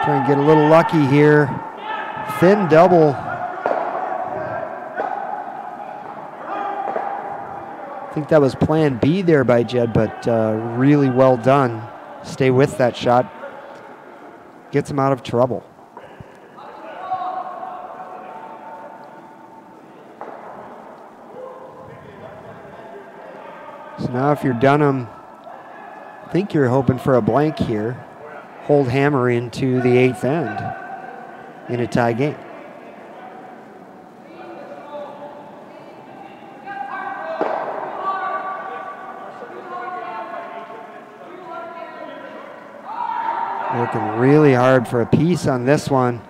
Try and get a little lucky here. Thin double. I think that was plan B there by Jed, but really well done. Stay with that shot. Gets him out of trouble. So now if you're Dunham, I think you're hoping for a blank here. Hold hammer into the 8th end in a tie game. Working really hard for a piece on this one.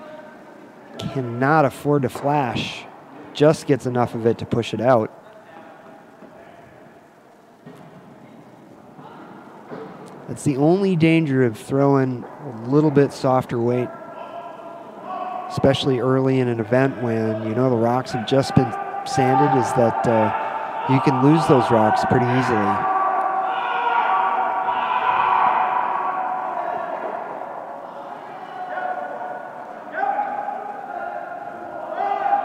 Cannot afford to flash. Just gets enough of it to push it out. That's the only danger of throwing a little bit softer weight, especially early in an event when you know the rocks have just been sanded, is that you can lose those rocks pretty easily.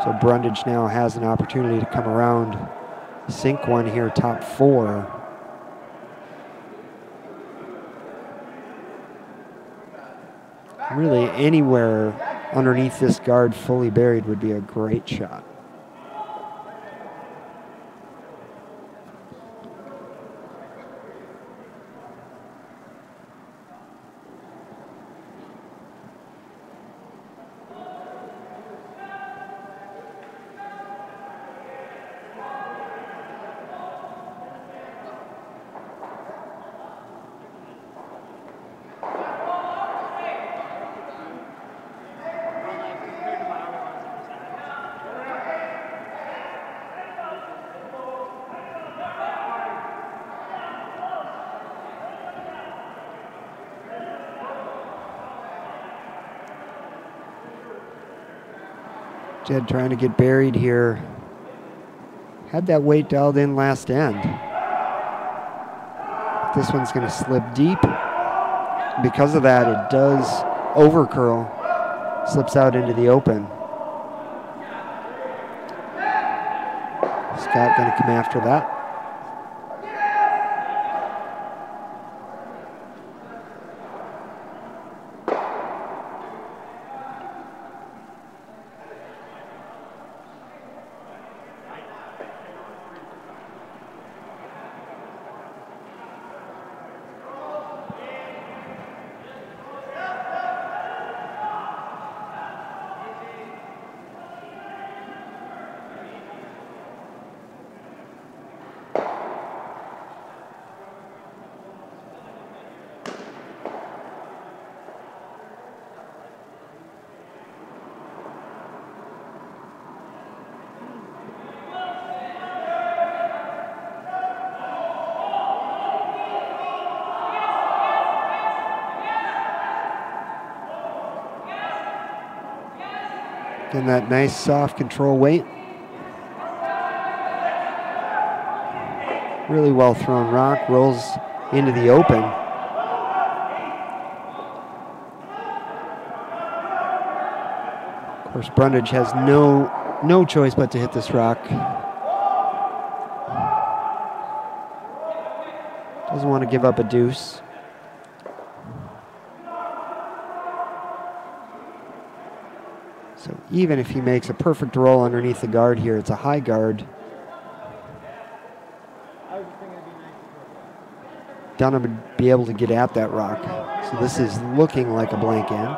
So Brundage now has an opportunity to come around, sink one here, top 4. Really anywhere underneath this guard fully buried would be a great shot. Jed trying to get buried here. Had that weight dialed in last end. This one's going to slip deep. Because of that, it does overcurl. Slips out into the open. Scott going to come after that. Getting that nice soft control weight. Really well thrown rock, rolls into the open. Of course, Brundage has no choice but to hit this rock. Doesn't want to give up a deuce. So even if he makes a perfect roll underneath the guard here, it's a high guard. Dunham would be able to get at that rock. So this is looking like a blank end.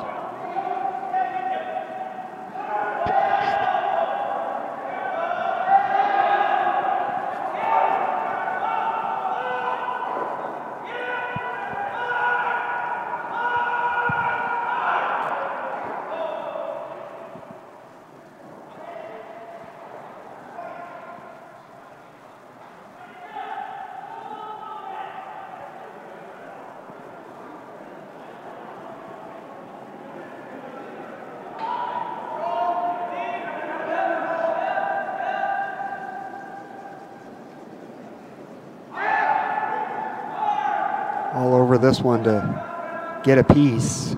All over this one to get a piece.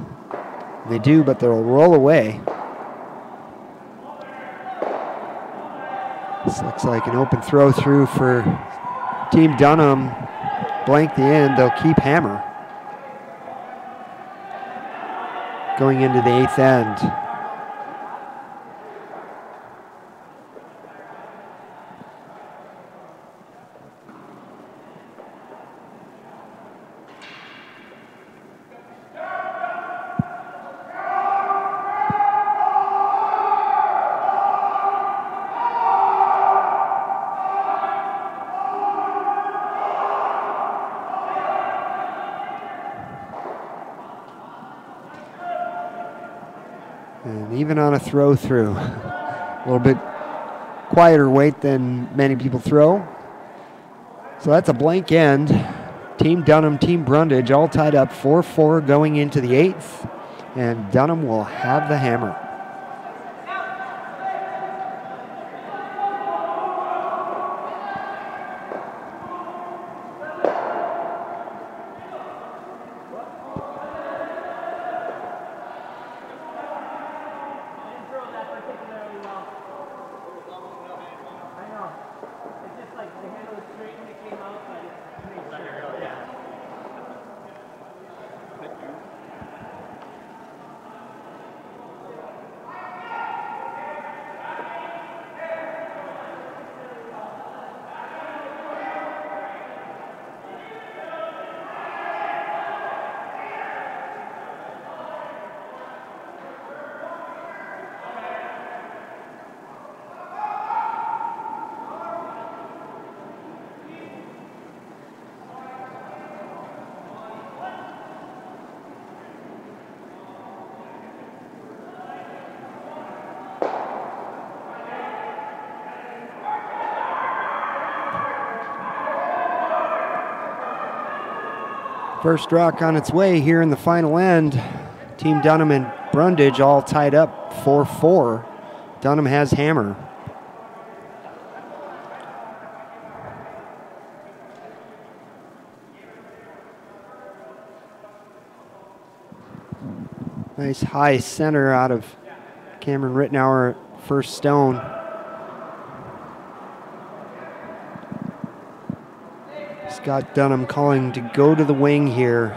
They do, but they'll roll away. This looks like an open throw through for Team Dunham. Blank the end, they'll keep hammer. Going into the 8th end. And even on a throw through, a little bit quieter weight than many people throw. So that's a blank end. Team Dunham, Team Brundage all tied up 4-4 going into the 8th. And Dunham will have the hammer. First rock on its way here in the final end. Team Dunham and Brundage all tied up 4-4. Dunham has hammer. Nice high center out of Cameron Rittenauer, first stone. Scott Dunham calling to go to the wing here.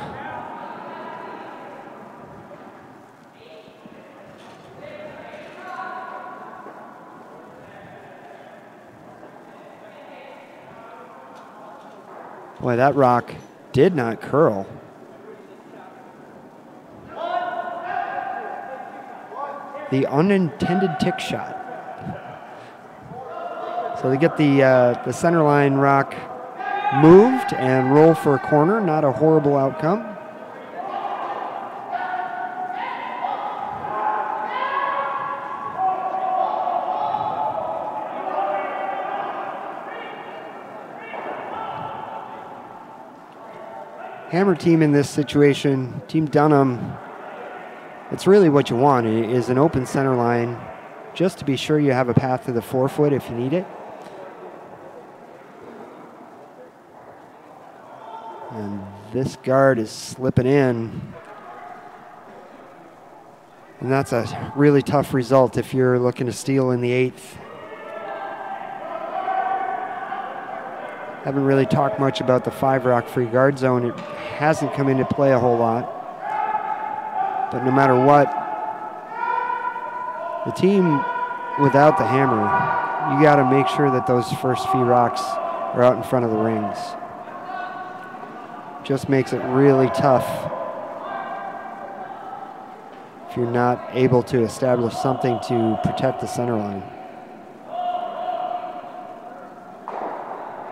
Boy, that rock did not curl. The unintended tick shot. So they get the center line rock moved and roll for a corner. Not a horrible outcome. Hammer team in this situation, Team Dunham, it's really what you want is an open center line just to be sure you have a path to the forefoot if you need it. And this guard is slipping in. And that's a really tough result if you're looking to steal in the 8th. Haven't really talked much about the 5-rock free guard zone. It hasn't come into play a whole lot. But no matter what, the team without the hammer, you got to make sure that those first few rocks are out in front of the rings. Just makes it really tough if you're not able to establish something to protect the center line.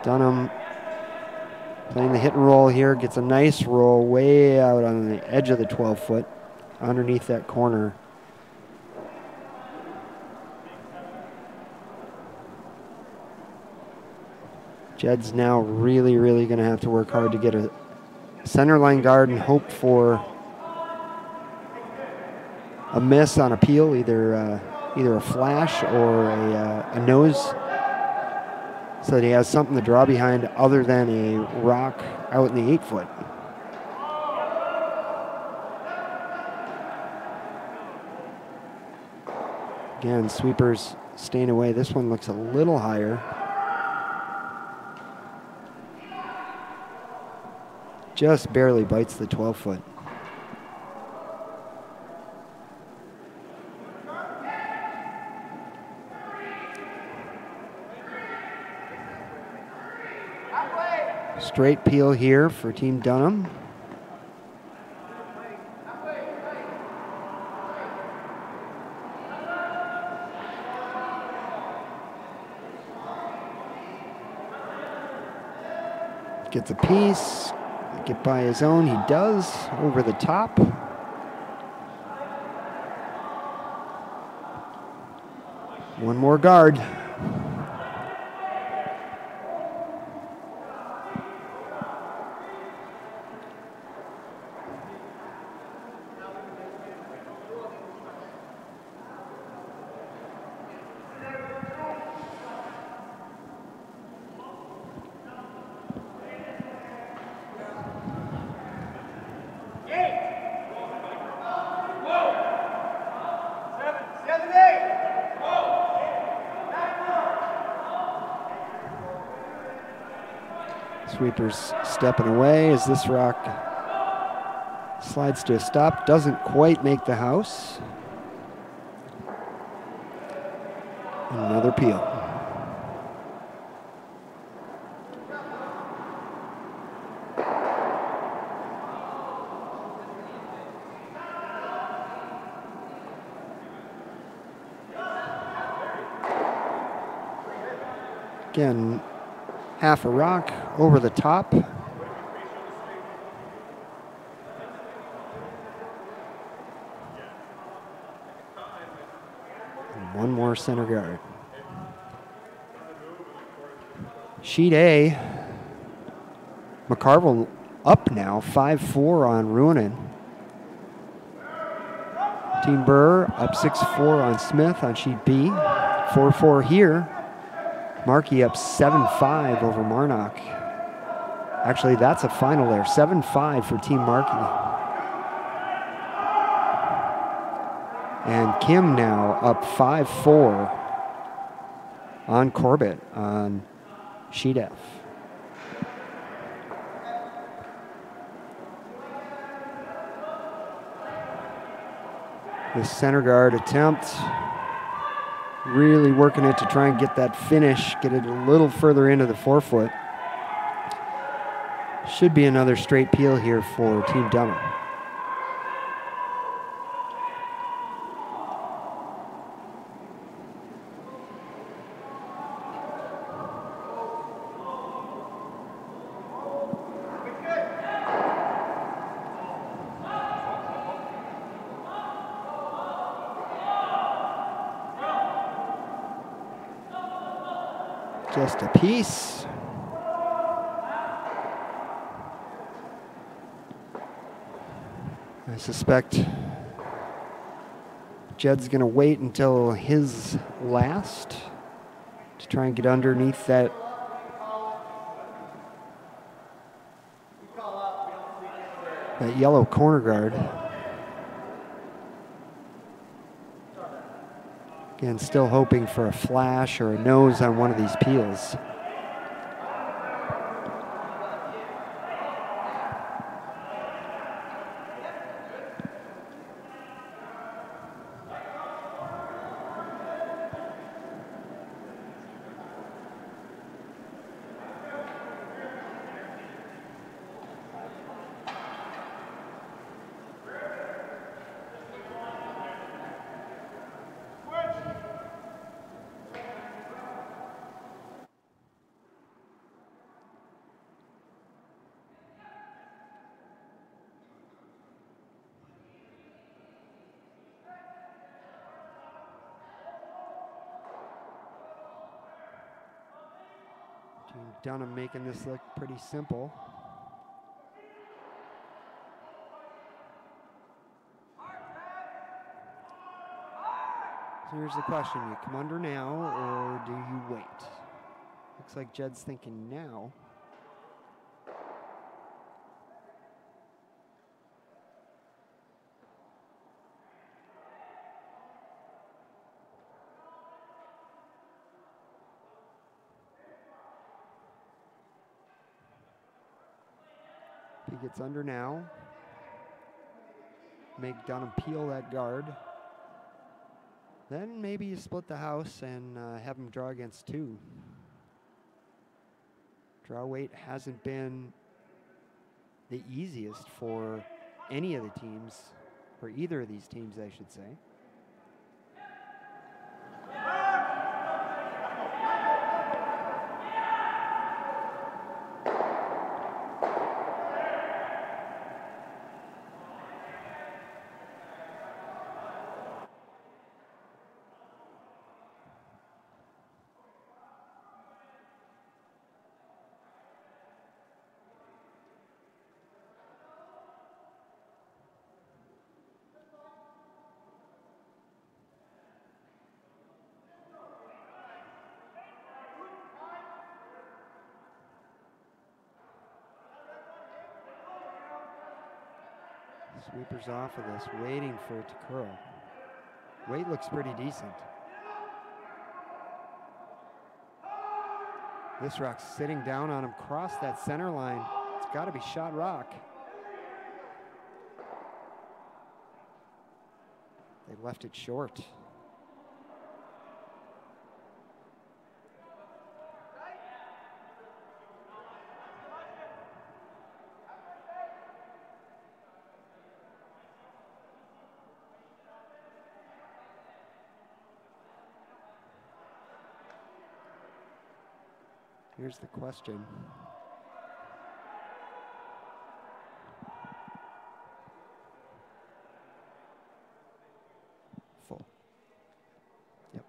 Dunham playing the hit and roll here, gets a nice roll way out on the edge of the 12-foot underneath that corner. Jed's now really, really going to have to work hard to get a center line guard and hope for a miss on appeal, either a flash or a nose, so that he has something to draw behind other than a rock out in the 8-foot. Again, sweepers staying away. This one looks a little higher. Just barely bites the 12-foot. Straight peel here for Team Dunham. Gets a piece. Get by his own. He does over the top. One more guard. Sweepers stepping away as this rock slides to a stop. Doesn't quite make the house. Another peel. Again, half a rock over the top. And one more center guard. Sheet A, McCarville up now, 5-4 on Ruonen. Team Burr up 6-4 on Smith on sheet B. 4-4 here. Markey up 7-5 over Marnock. Actually, that's a final there. 7-5 for Team Markey. And Kim now up 5-4 on Corbett on sheet F. The center guard attempt. Really working it to try and get that finish, get it a little further into the forefoot. Should be another straight peel here for Team Dunham. Just a piece. I suspect Jed's going to wait until his last to try and get underneath that. That yellow corner guard. Again, still hoping for a flash or a nose on one of these peels. Dunham making this look pretty simple. So here's the question, you come under now or do you wait? Looks like Jed's thinking now. He gets under now. Make Dunham peel that guard. Then maybe you split the house and have him draw against two. Draw weight hasn't been the easiest for any of the teams, or either of these teams, I should say. Sweepers off of this, waiting for it to curl. Weight looks pretty decent. This rock's sitting down on him, cross that center line. It's got to be shot rock. They left it short. Here's the question. Full. Yep.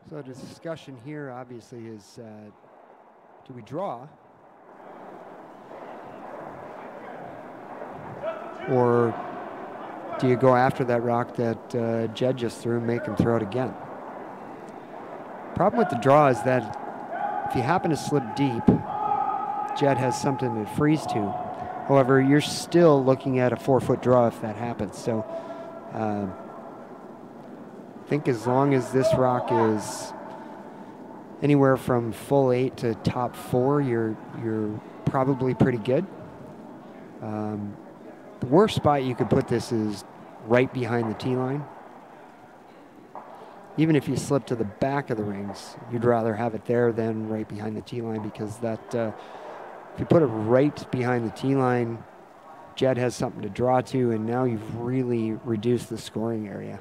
So the discussion here obviously is, do we draw? Or do you go after that rock that Jed just threw and make him throw it again? Problem with the draw is that if you happen to slip deep, Jed has something to freeze to. However, you're still looking at a 4-foot draw if that happens. So I think as long as this rock is anywhere from full 8 to top 4, you're probably pretty good. The worst spot you could put this is right behind the tee line. Even if you slip to the back of the rings, you'd rather have it there than right behind the tee line, because that if you put it right behind the tee line, Jed has something to draw to, and now you've really reduced the scoring area.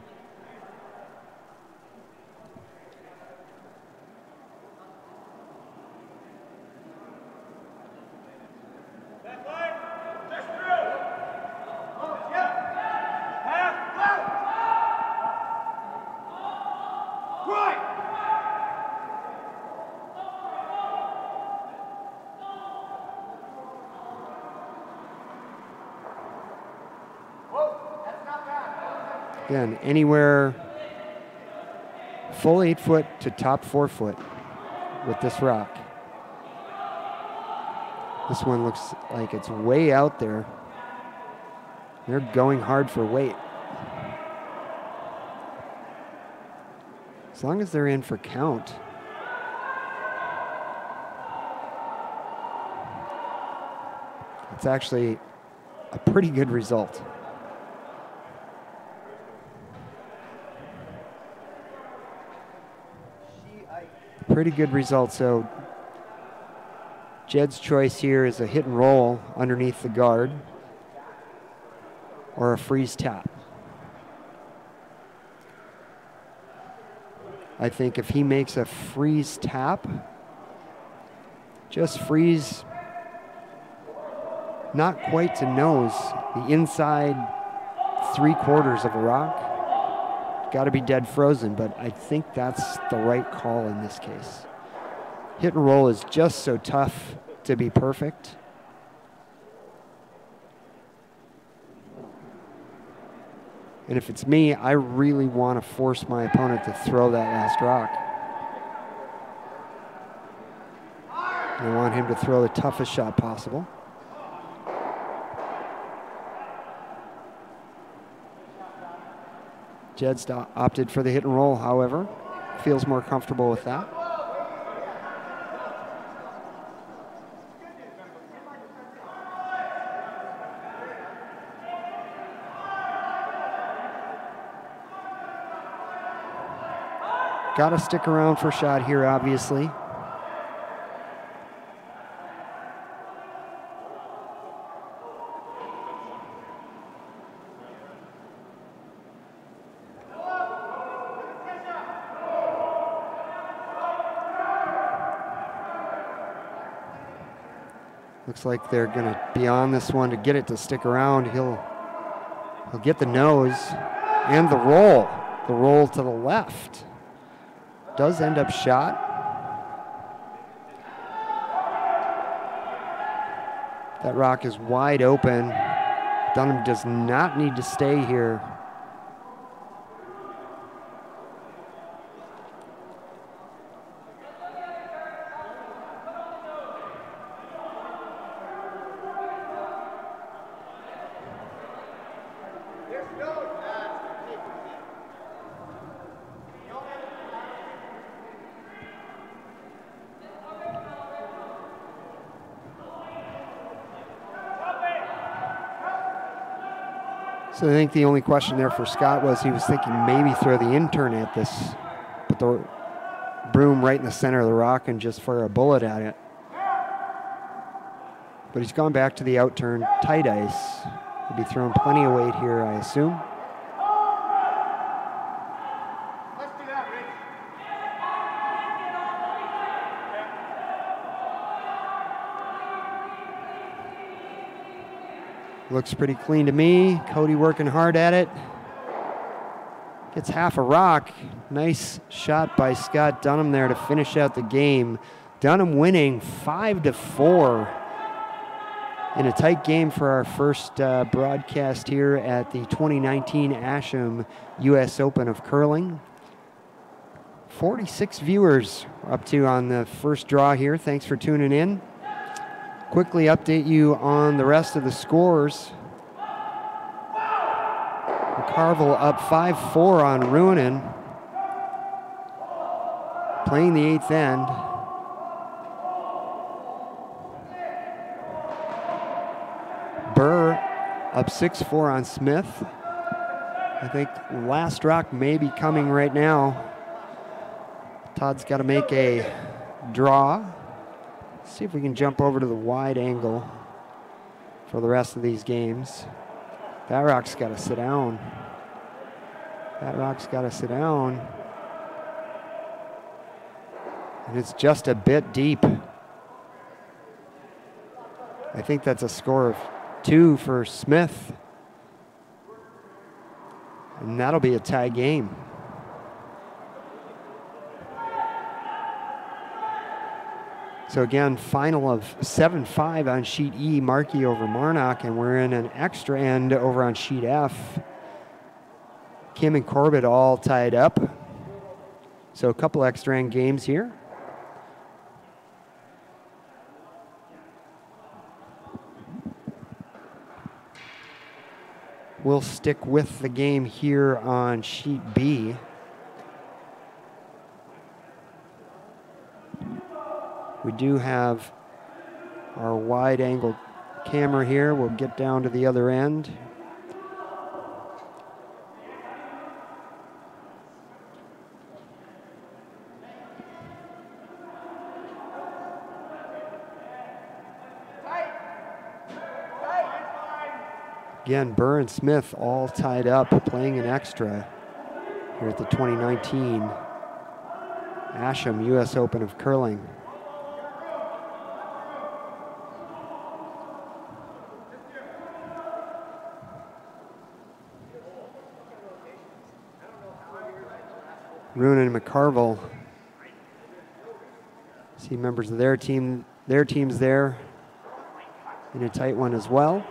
Again, anywhere full 8 foot to top 4 foot with this rock. This one looks like it's way out there. They're going hard for weight. As long as they're in for count. It's actually a pretty good result. Pretty good result. So Jed's choice here is a hit and roll underneath the guard or a freeze tap. I think if he makes a freeze tap, just freeze not quite to nose, the inside 3/4 of a rock. Got to be dead frozen, but I think that's the right call in this case. Hit and roll is just so tough to be perfect. And if it's me, I really want to force my opponent to throw that last rock. I want him to throw the toughest shot possible. Jed's opted for the hit and roll, however. Feels more comfortable with that. Got to stick around for a shot here, obviously. Looks like they're going to be on this one to get it to stick around. He'll get the nose and the roll to the left. does end up shot. That rock is wide open. Dunham does not need to stay here. So I think the only question there for Scott was he was thinking maybe throw the intern at this, put the broom right in the center of the rock and just fire a bullet at it. But he's gone back to the outturn, tight ice. He'll be throwing plenty of weight here, I assume. Let's do that, Rick. Looks pretty clean to me. Cody working hard at it. Gets half a rock. Nice shot by Scott Dunham there to finish out the game. Dunham winning 5-4 in a tight game for our first broadcast here at the 2019 Asham U.S. Open of Curling. 46 viewers up to on the first draw here. Thanks for tuning in. Quickly update you on the rest of the scores. McCarville up 5-4 on Ruonen. Playing the 8th end. Burr up 6-4 on Smith. I think last rock may be coming right now. Todd's got to make a draw. See if we can jump over to the wide angle for the rest of these games. That rock's got to sit down. That rock's got to sit down. And it's just a bit deep. I think that's a score of 2 for Smith. And that'll be a tie game. So again, final of 7-5 on sheet E, Markey over Marnock, and we're in an extra end over on sheet F. Kim and Corbett all tied up. So a couple extra end games here. We'll stick with the game here on sheet B. We do have our wide angle camera here. We'll get down to the other end. Again, Burr and Smith all tied up, playing an extra here at the 2019 Asham U.S. Open of Curling. Ruonen and McCarville. See members of their teams there in a tight one as well.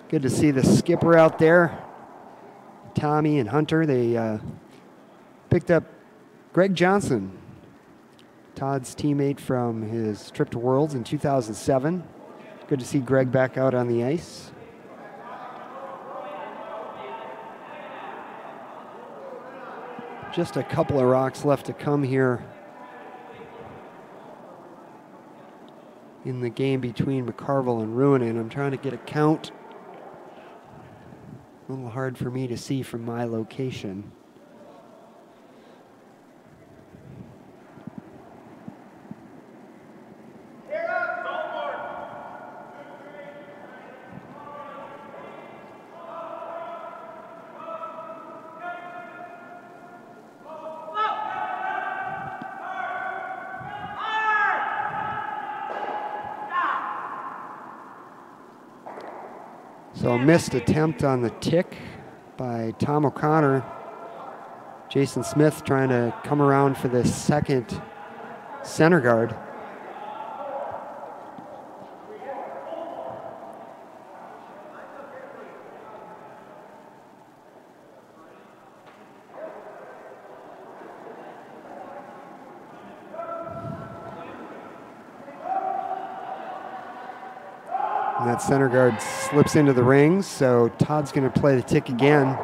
Good to see the skipper out there. Tommy and Hunter, they picked up Greg Johnson, Todd's teammate from his trip to Worlds in 2007. Good to see Greg back out on the ice. Just a couple of rocks left to come here in the game between McCarville and Ruonen. I'm trying to get a count. A little hard for me to see from my location. So a missed attempt on the tick by Tom O'Connor. Jason Smith trying to come around for the second center guard. And that center guard slips into the rings, so Todd's going to play the tick again.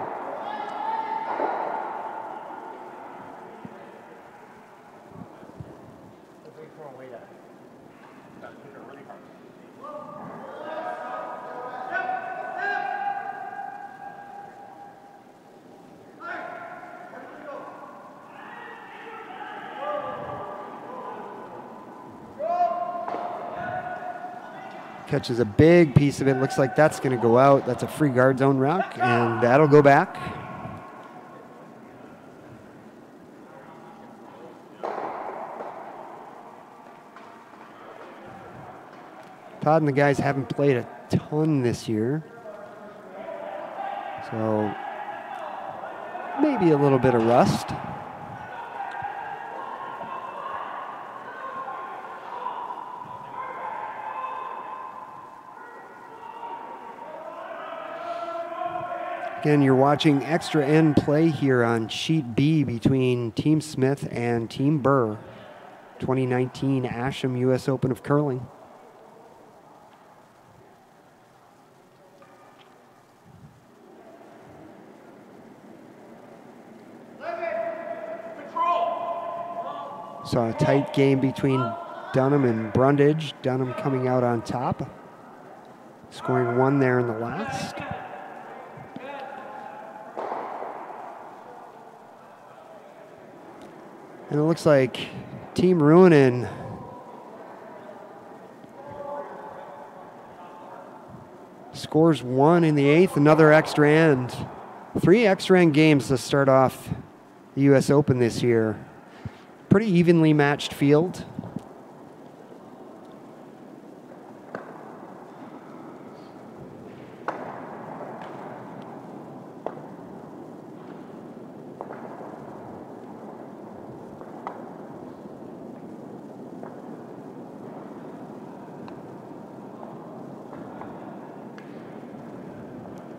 Catches a big piece of it. Looks like that's going to go out. That's a free guard zone rock, and that'll go back. Todd and the guys haven't played a ton this year, so maybe a little bit of rust. Again, you're watching extra end play here on Sheet B between Team Smith and Team Burr, 2019 Asham U.S. Open of Curling. Saw a tight game between Dunham and Brundage. Dunham coming out on top, scoring one there in the last. And it looks like Team Ruohonen scores one in the eighth, another extra end. 3 extra end games to start off the U.S. Open this year. Pretty evenly matched field.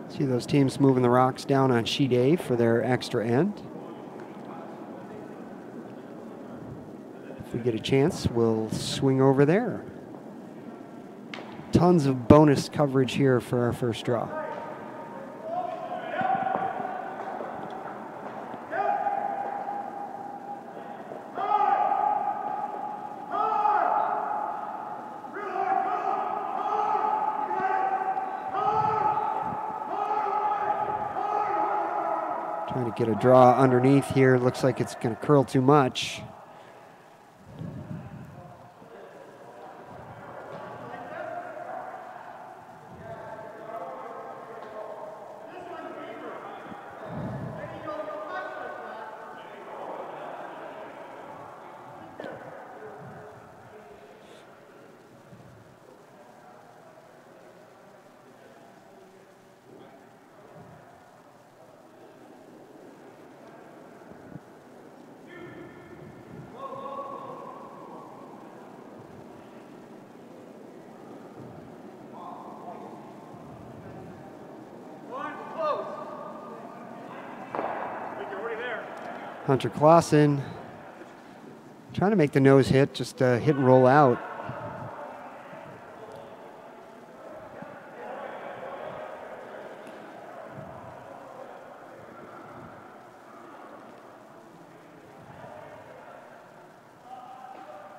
See those teams moving the rocks down on sheet A for their extra end. If we get a chance, we'll swing over there. Tons of bonus coverage here for our first draw. Trying to get a draw underneath here. Looks like it's going to curl too much. Hunter Clausen trying to make the nose hit, just hit and roll out.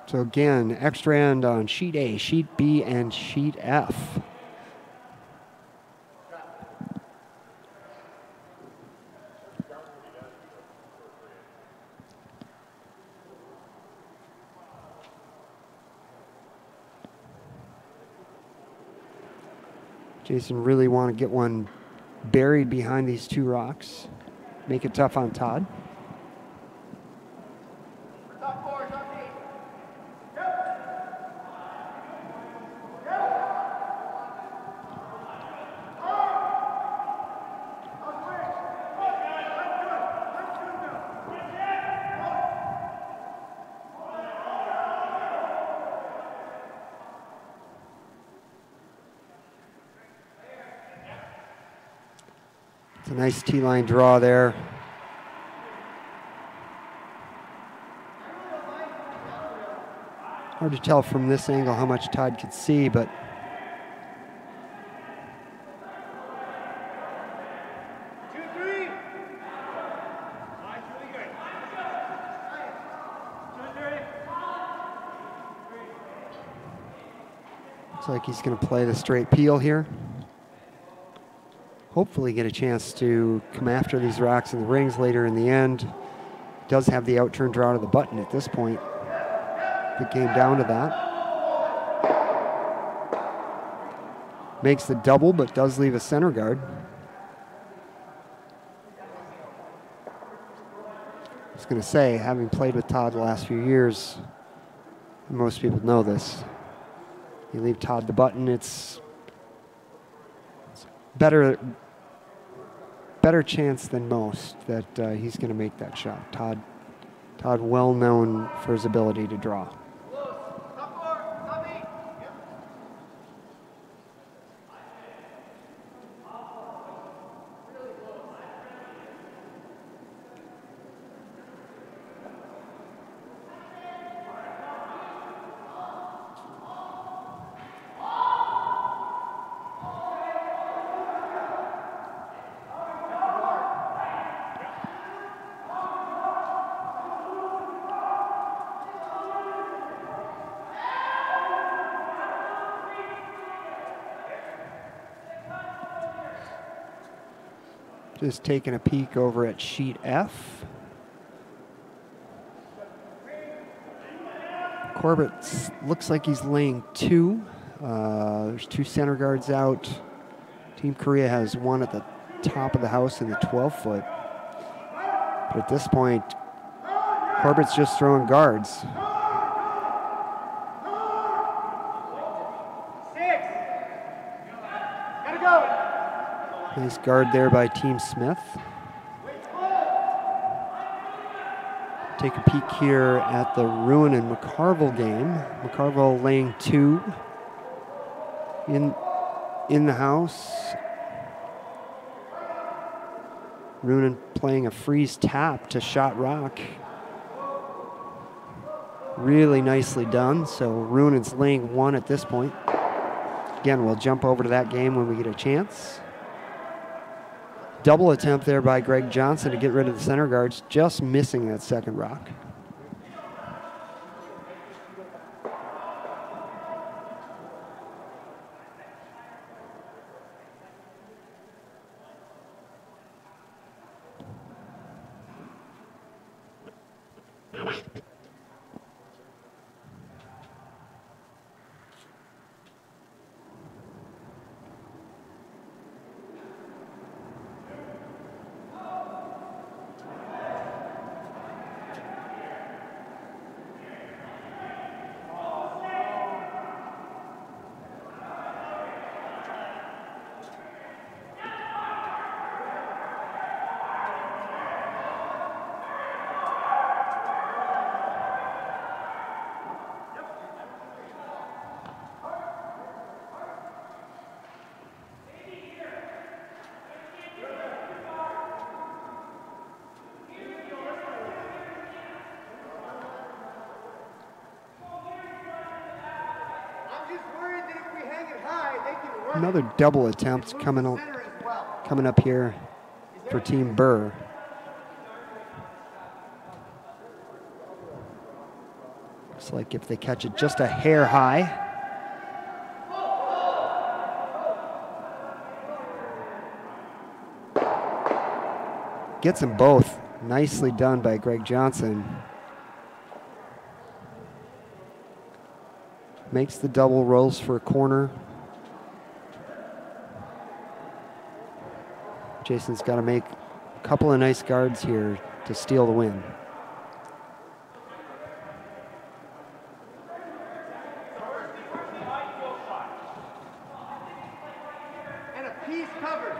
So again, extra end on sheet A, sheet B, and sheet F. Jason really want to get one buried behind these two rocks. Make it tough on Todd. It's a nice T-line draw there. Hard to tell from this angle how much Todd could see, but looks like he's going to play the straight peel here. Hopefully get a chance to come after these rocks in the rings later in the end. Does have the out-turn draw to the button at this point. If it came down to that. Makes the double, but does leave a center guard. I was going to say, having played with Todd the last few years, most people know this. You leave Todd the button, it's better chance than most that he's going to make that shot. Todd well known for his ability to draw. Just taking a peek over at sheet F. Corbett looks like he's laying 2. There's 2 center guards out. Team Korea has 1 at the top of the house in the 12-foot. But at this point, Corbett's just throwing guards. Nice guard there by Team Smith. Take a peek here at the Ruin and McCarville game. McCarville laying 2 in the house. Ruin playing a freeze tap to shot rock. Really nicely done. So Ruinen's laying 1 at this point. Again, we'll jump over to that game when we get a chance. Double attempt there by Greg Johnson to get rid of the center guards, just missing that second rock. Another double attempt coming up here for Team Burr. Looks like if they catch it just a hair high. Gets them both. Nicely done by Greg Johnson. Makes the double, rolls for a corner. Jason's got to make a couple of nice guards here to steal the win. And a piece covered.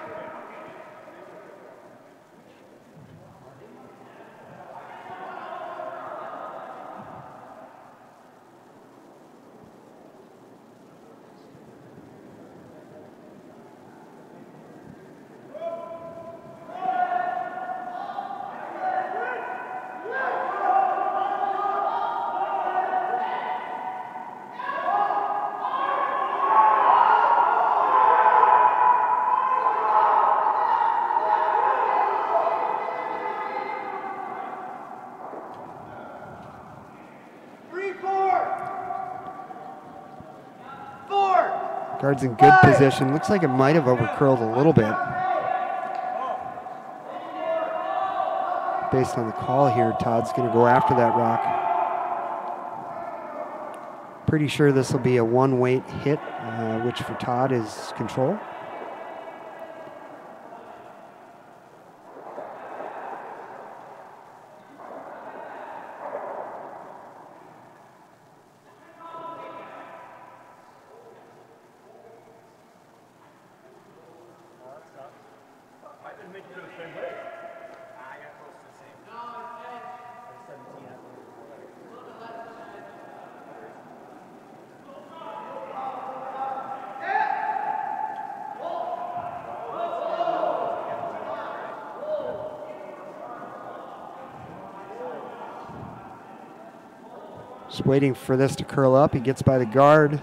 Guard's in good position. Looks like it might have overcurled a little bit. Based on the call here, Todd's going to go after that rock. Pretty sure this will be a one-weight hit, which for Todd is control. Just waiting for this to curl up. He gets by the guard.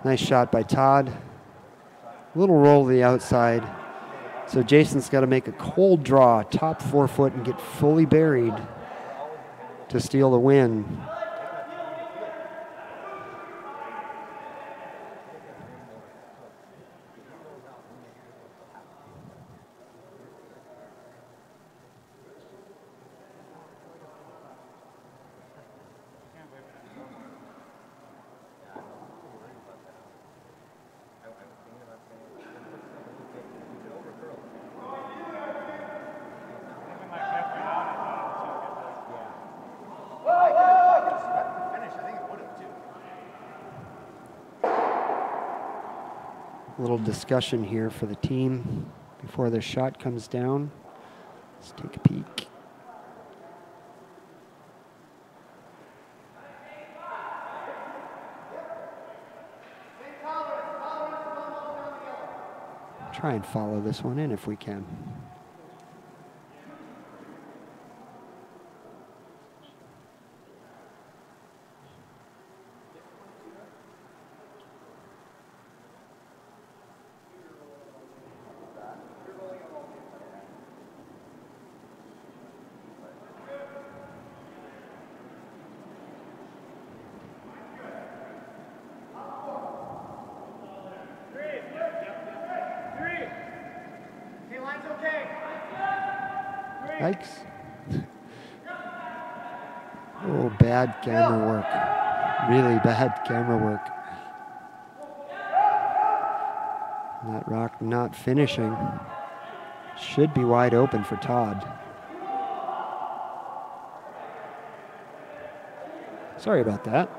Nice shot by Todd. Little roll to the outside. So Jason's got to make a cold draw, top 4 foot, and get fully buried to steal the win. Little discussion here for the team before the shot comes down. Let's take a peek. Try and follow this one in if we can. Yikes. Oh, bad camera work. Really bad camera work. That rock not finishing. Should be wide open for Todd. Sorry about that.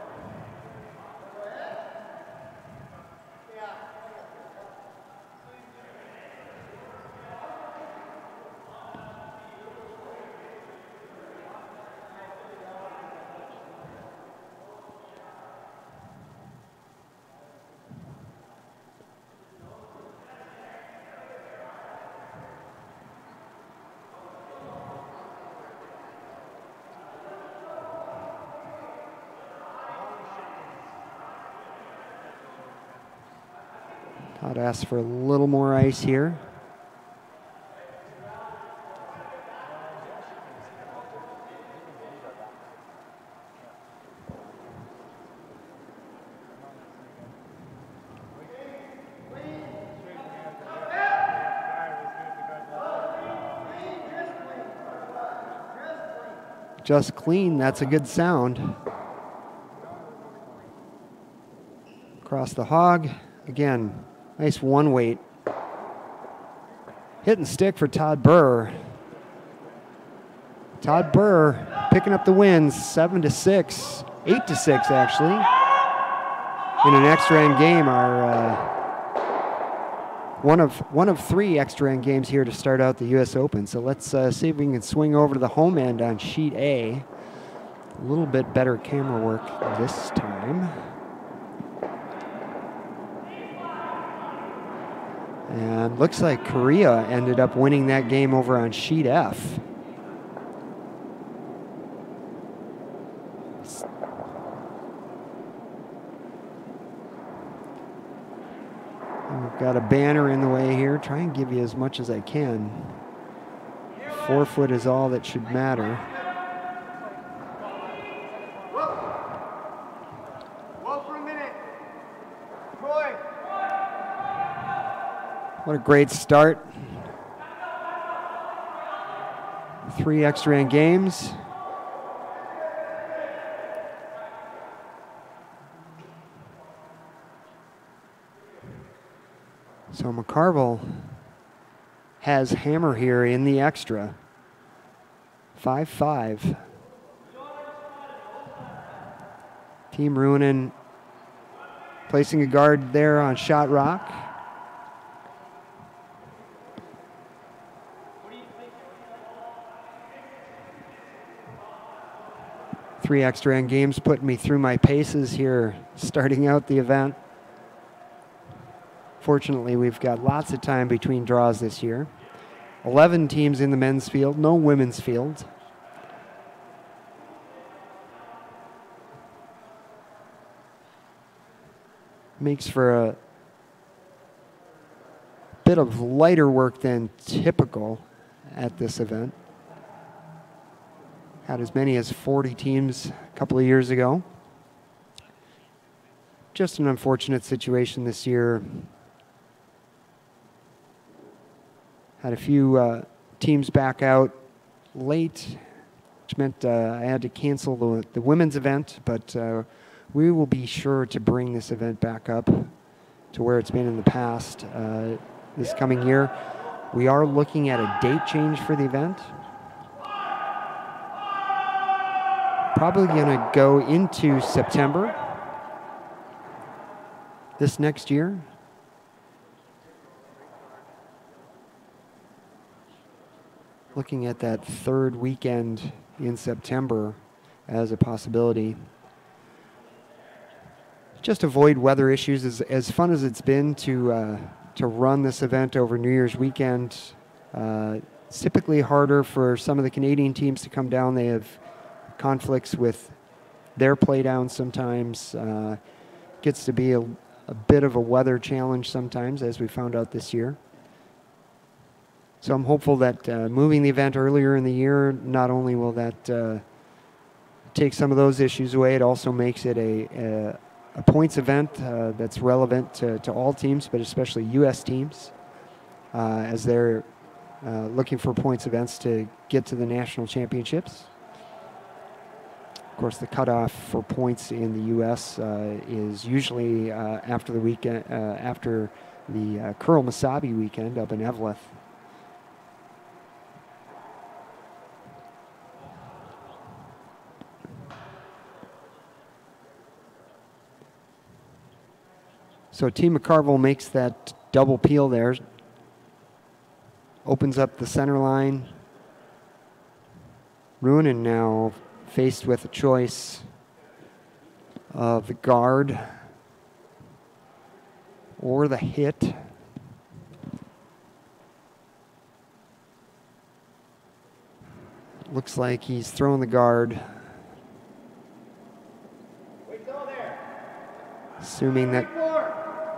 Todd asks for a little more ice here. Just clean, that's a good sound. Across the hog, again. Nice one weight. Hit and stick for Todd Burr. Todd Burr picking up the wins, 7-6, 8-6 actually. In an extra end game, our one of 3 extra end games here to start out the U.S. Open. So let's see if we can swing over to the home end on sheet A. A little bit better camera work this time. And looks like Korea ended up winning that game over on sheet F. We've got a banner in the way here. Try and give you as much as I can. 4 foot is all that should matter. What a great start. 3 extra end games. So McCarville has hammer here in the extra. 5-5. Team Ruinen placing a guard there on shot rock. Three extra end games putting me through my paces here, starting out the event. Fortunately, we've got lots of time between draws this year. 11 teams in the men's field, no women's field. Makes for a bit of lighter work than typical at this event. Had as many as 40 teams a couple of years ago. Just an unfortunate situation this year. Had a few teams back out late, which meant I had to cancel the women's event, but we will be sure to bring this event back up to where it's been in the past this coming year. We are looking at a date change for the event. Probably going to go into September this next year. Looking at that third weekend in September as a possibility. Just avoid weather issues. As fun as it's been to run this event over New Year's weekend, it's typically harder for some of the Canadian teams to come down. They have conflicts with their playdowns sometimes. Gets to be a bit of a weather challenge sometimes, as we found out this year. So I'm hopeful that moving the event earlier in the year, not only will that take some of those issues away, it also makes it a points event that's relevant to all teams, but especially U.S. teams, as they're looking for points events to get to the national championships. Of course, the cutoff for points in the U.S. Is usually after the weekend, after the Curl Masabi weekend up in Eveleth. So Team McCarville makes that double peel there. Opens up the center line. Ruinen now faced with a choice of the guard or the hit. Looks like he's throwing the guard.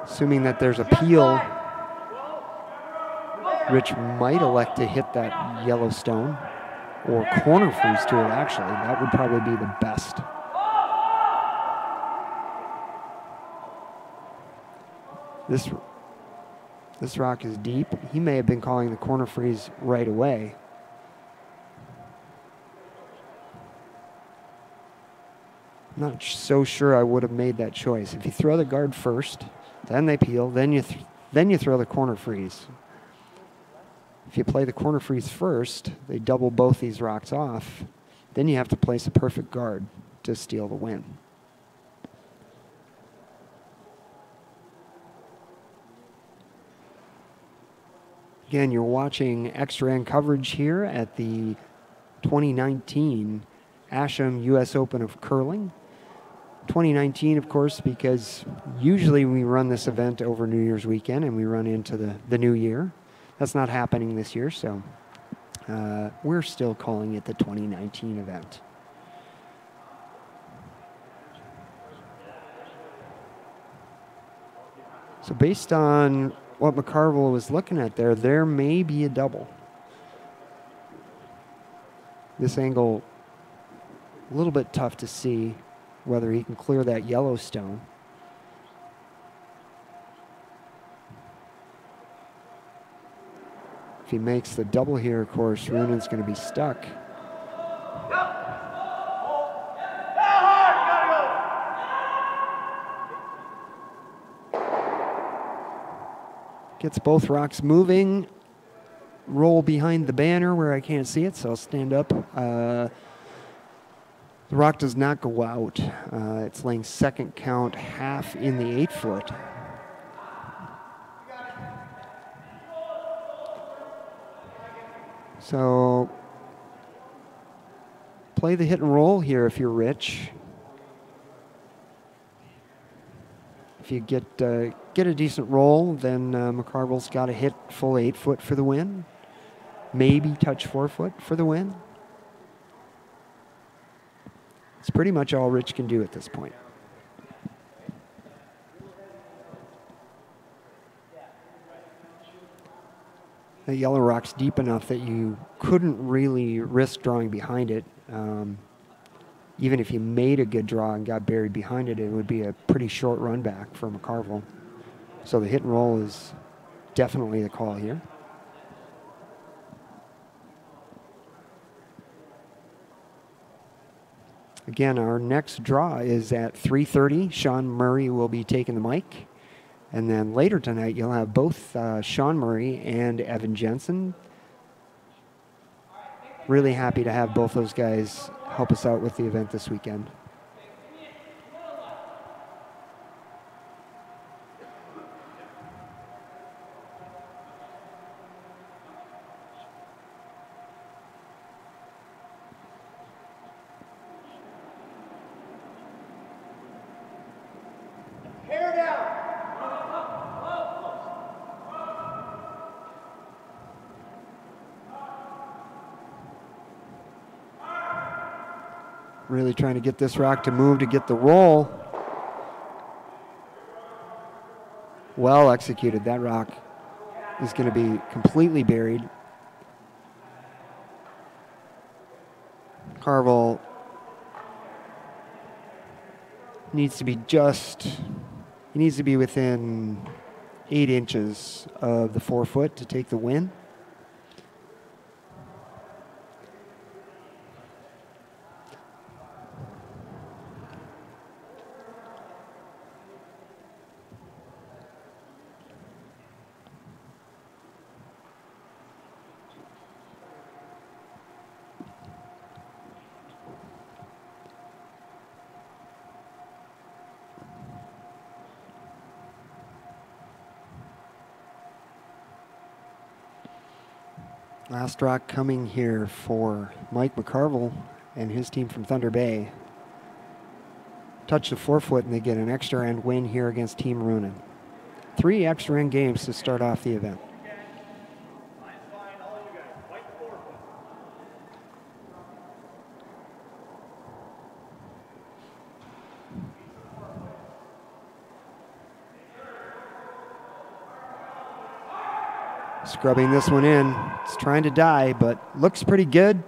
Assuming that there's a peel, Rich might elect to hit that yellow stone or corner freeze to it, actually. That would probably be the best. This rock is deep. He may have been calling the corner freeze right away. I'm not so sure I would have made that choice. If you throw the guard first, then they peel, then you throw the corner freeze. If you play the corner freeze first, they double both these rocks off. Then you have to place a perfect guard to steal the win. Again, you're watching extra end coverage here at the 2019 Asham U.S. Open of Curling. 2019, of course, because usually we run this event over New Year's weekend and we run into the new year. That's not happening this year, so we're still calling it the 2019 event. So based on what McCarville was looking at there may be a double. This angle, a little bit tough to see whether he can clear that yellow stone. he makes the double here, of course, Runen's going to be stuck. Gets both rocks moving. Roll behind the banner where I can't see it, so I'll stand up. The rock does not go out. It's laying second count, half in the 8 foot. So play the hit and roll here if you're Rich. If you get a decent roll, then McCarville's got to hit full 8 foot for the win. Maybe touch 4 foot for the win. It's pretty much all Rich can do at this point. The yellow rock's deep enough that you couldn't really risk drawing behind it. Even if you made a good draw and got buried behind it, it would be a pretty short run back for McCarville. So the hit and roll is definitely the call here. Again, our next draw is at 3:30. Sean Murray will be taking the mic. And then later tonight, you'll have both Sean Murray and Evan Jensen. Really happy to have both those guys help us out with the event this weekend. Hair down. Really trying to get this rock to move to get the roll. Well executed. That rock is going to be completely buried. Carville needs to be he needs to be within 8 inches of the 4 foot to take the win. Last rock coming here for Mike McCarville and his team from Thunder Bay. Touch the 4 foot and they get an extra end win here against Team Runen. 3 extra end games to start off the event. Scrubbing this one in. It's trying to die, but looks pretty good.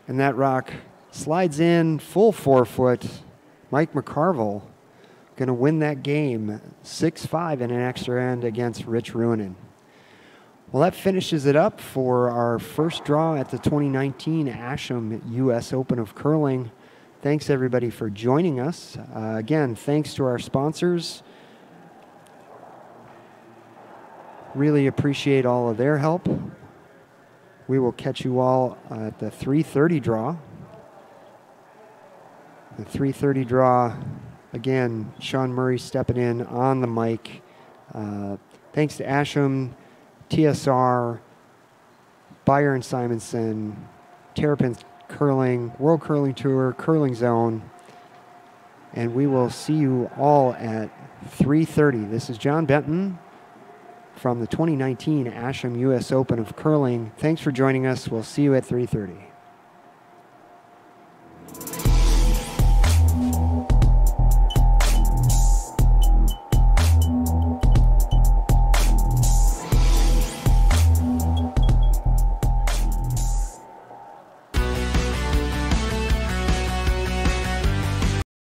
And that rock slides in full 4 foot. Mike McCarville going to win that game 6-5 in an extra end against Rich Runen. Well, that finishes it up for our first draw at the 2019 Asham U.S. Open of Curling. Thanks, everybody, for joining us. Again, thanks to our sponsors. Really appreciate all of their help. We will catch you all at the 3:30 draw. The 3:30 draw, again, Sean Murray stepping in on the mic. Thanks to Asham, TSR, Bayer and Simonson, Terrapin Curling, World Curling Tour, Curling Zone. And we will see you all at 3:30. This is John Benton from the 2019 Asham U.S. Open of Curling. Thanks for joining us. We'll see you at 3:30.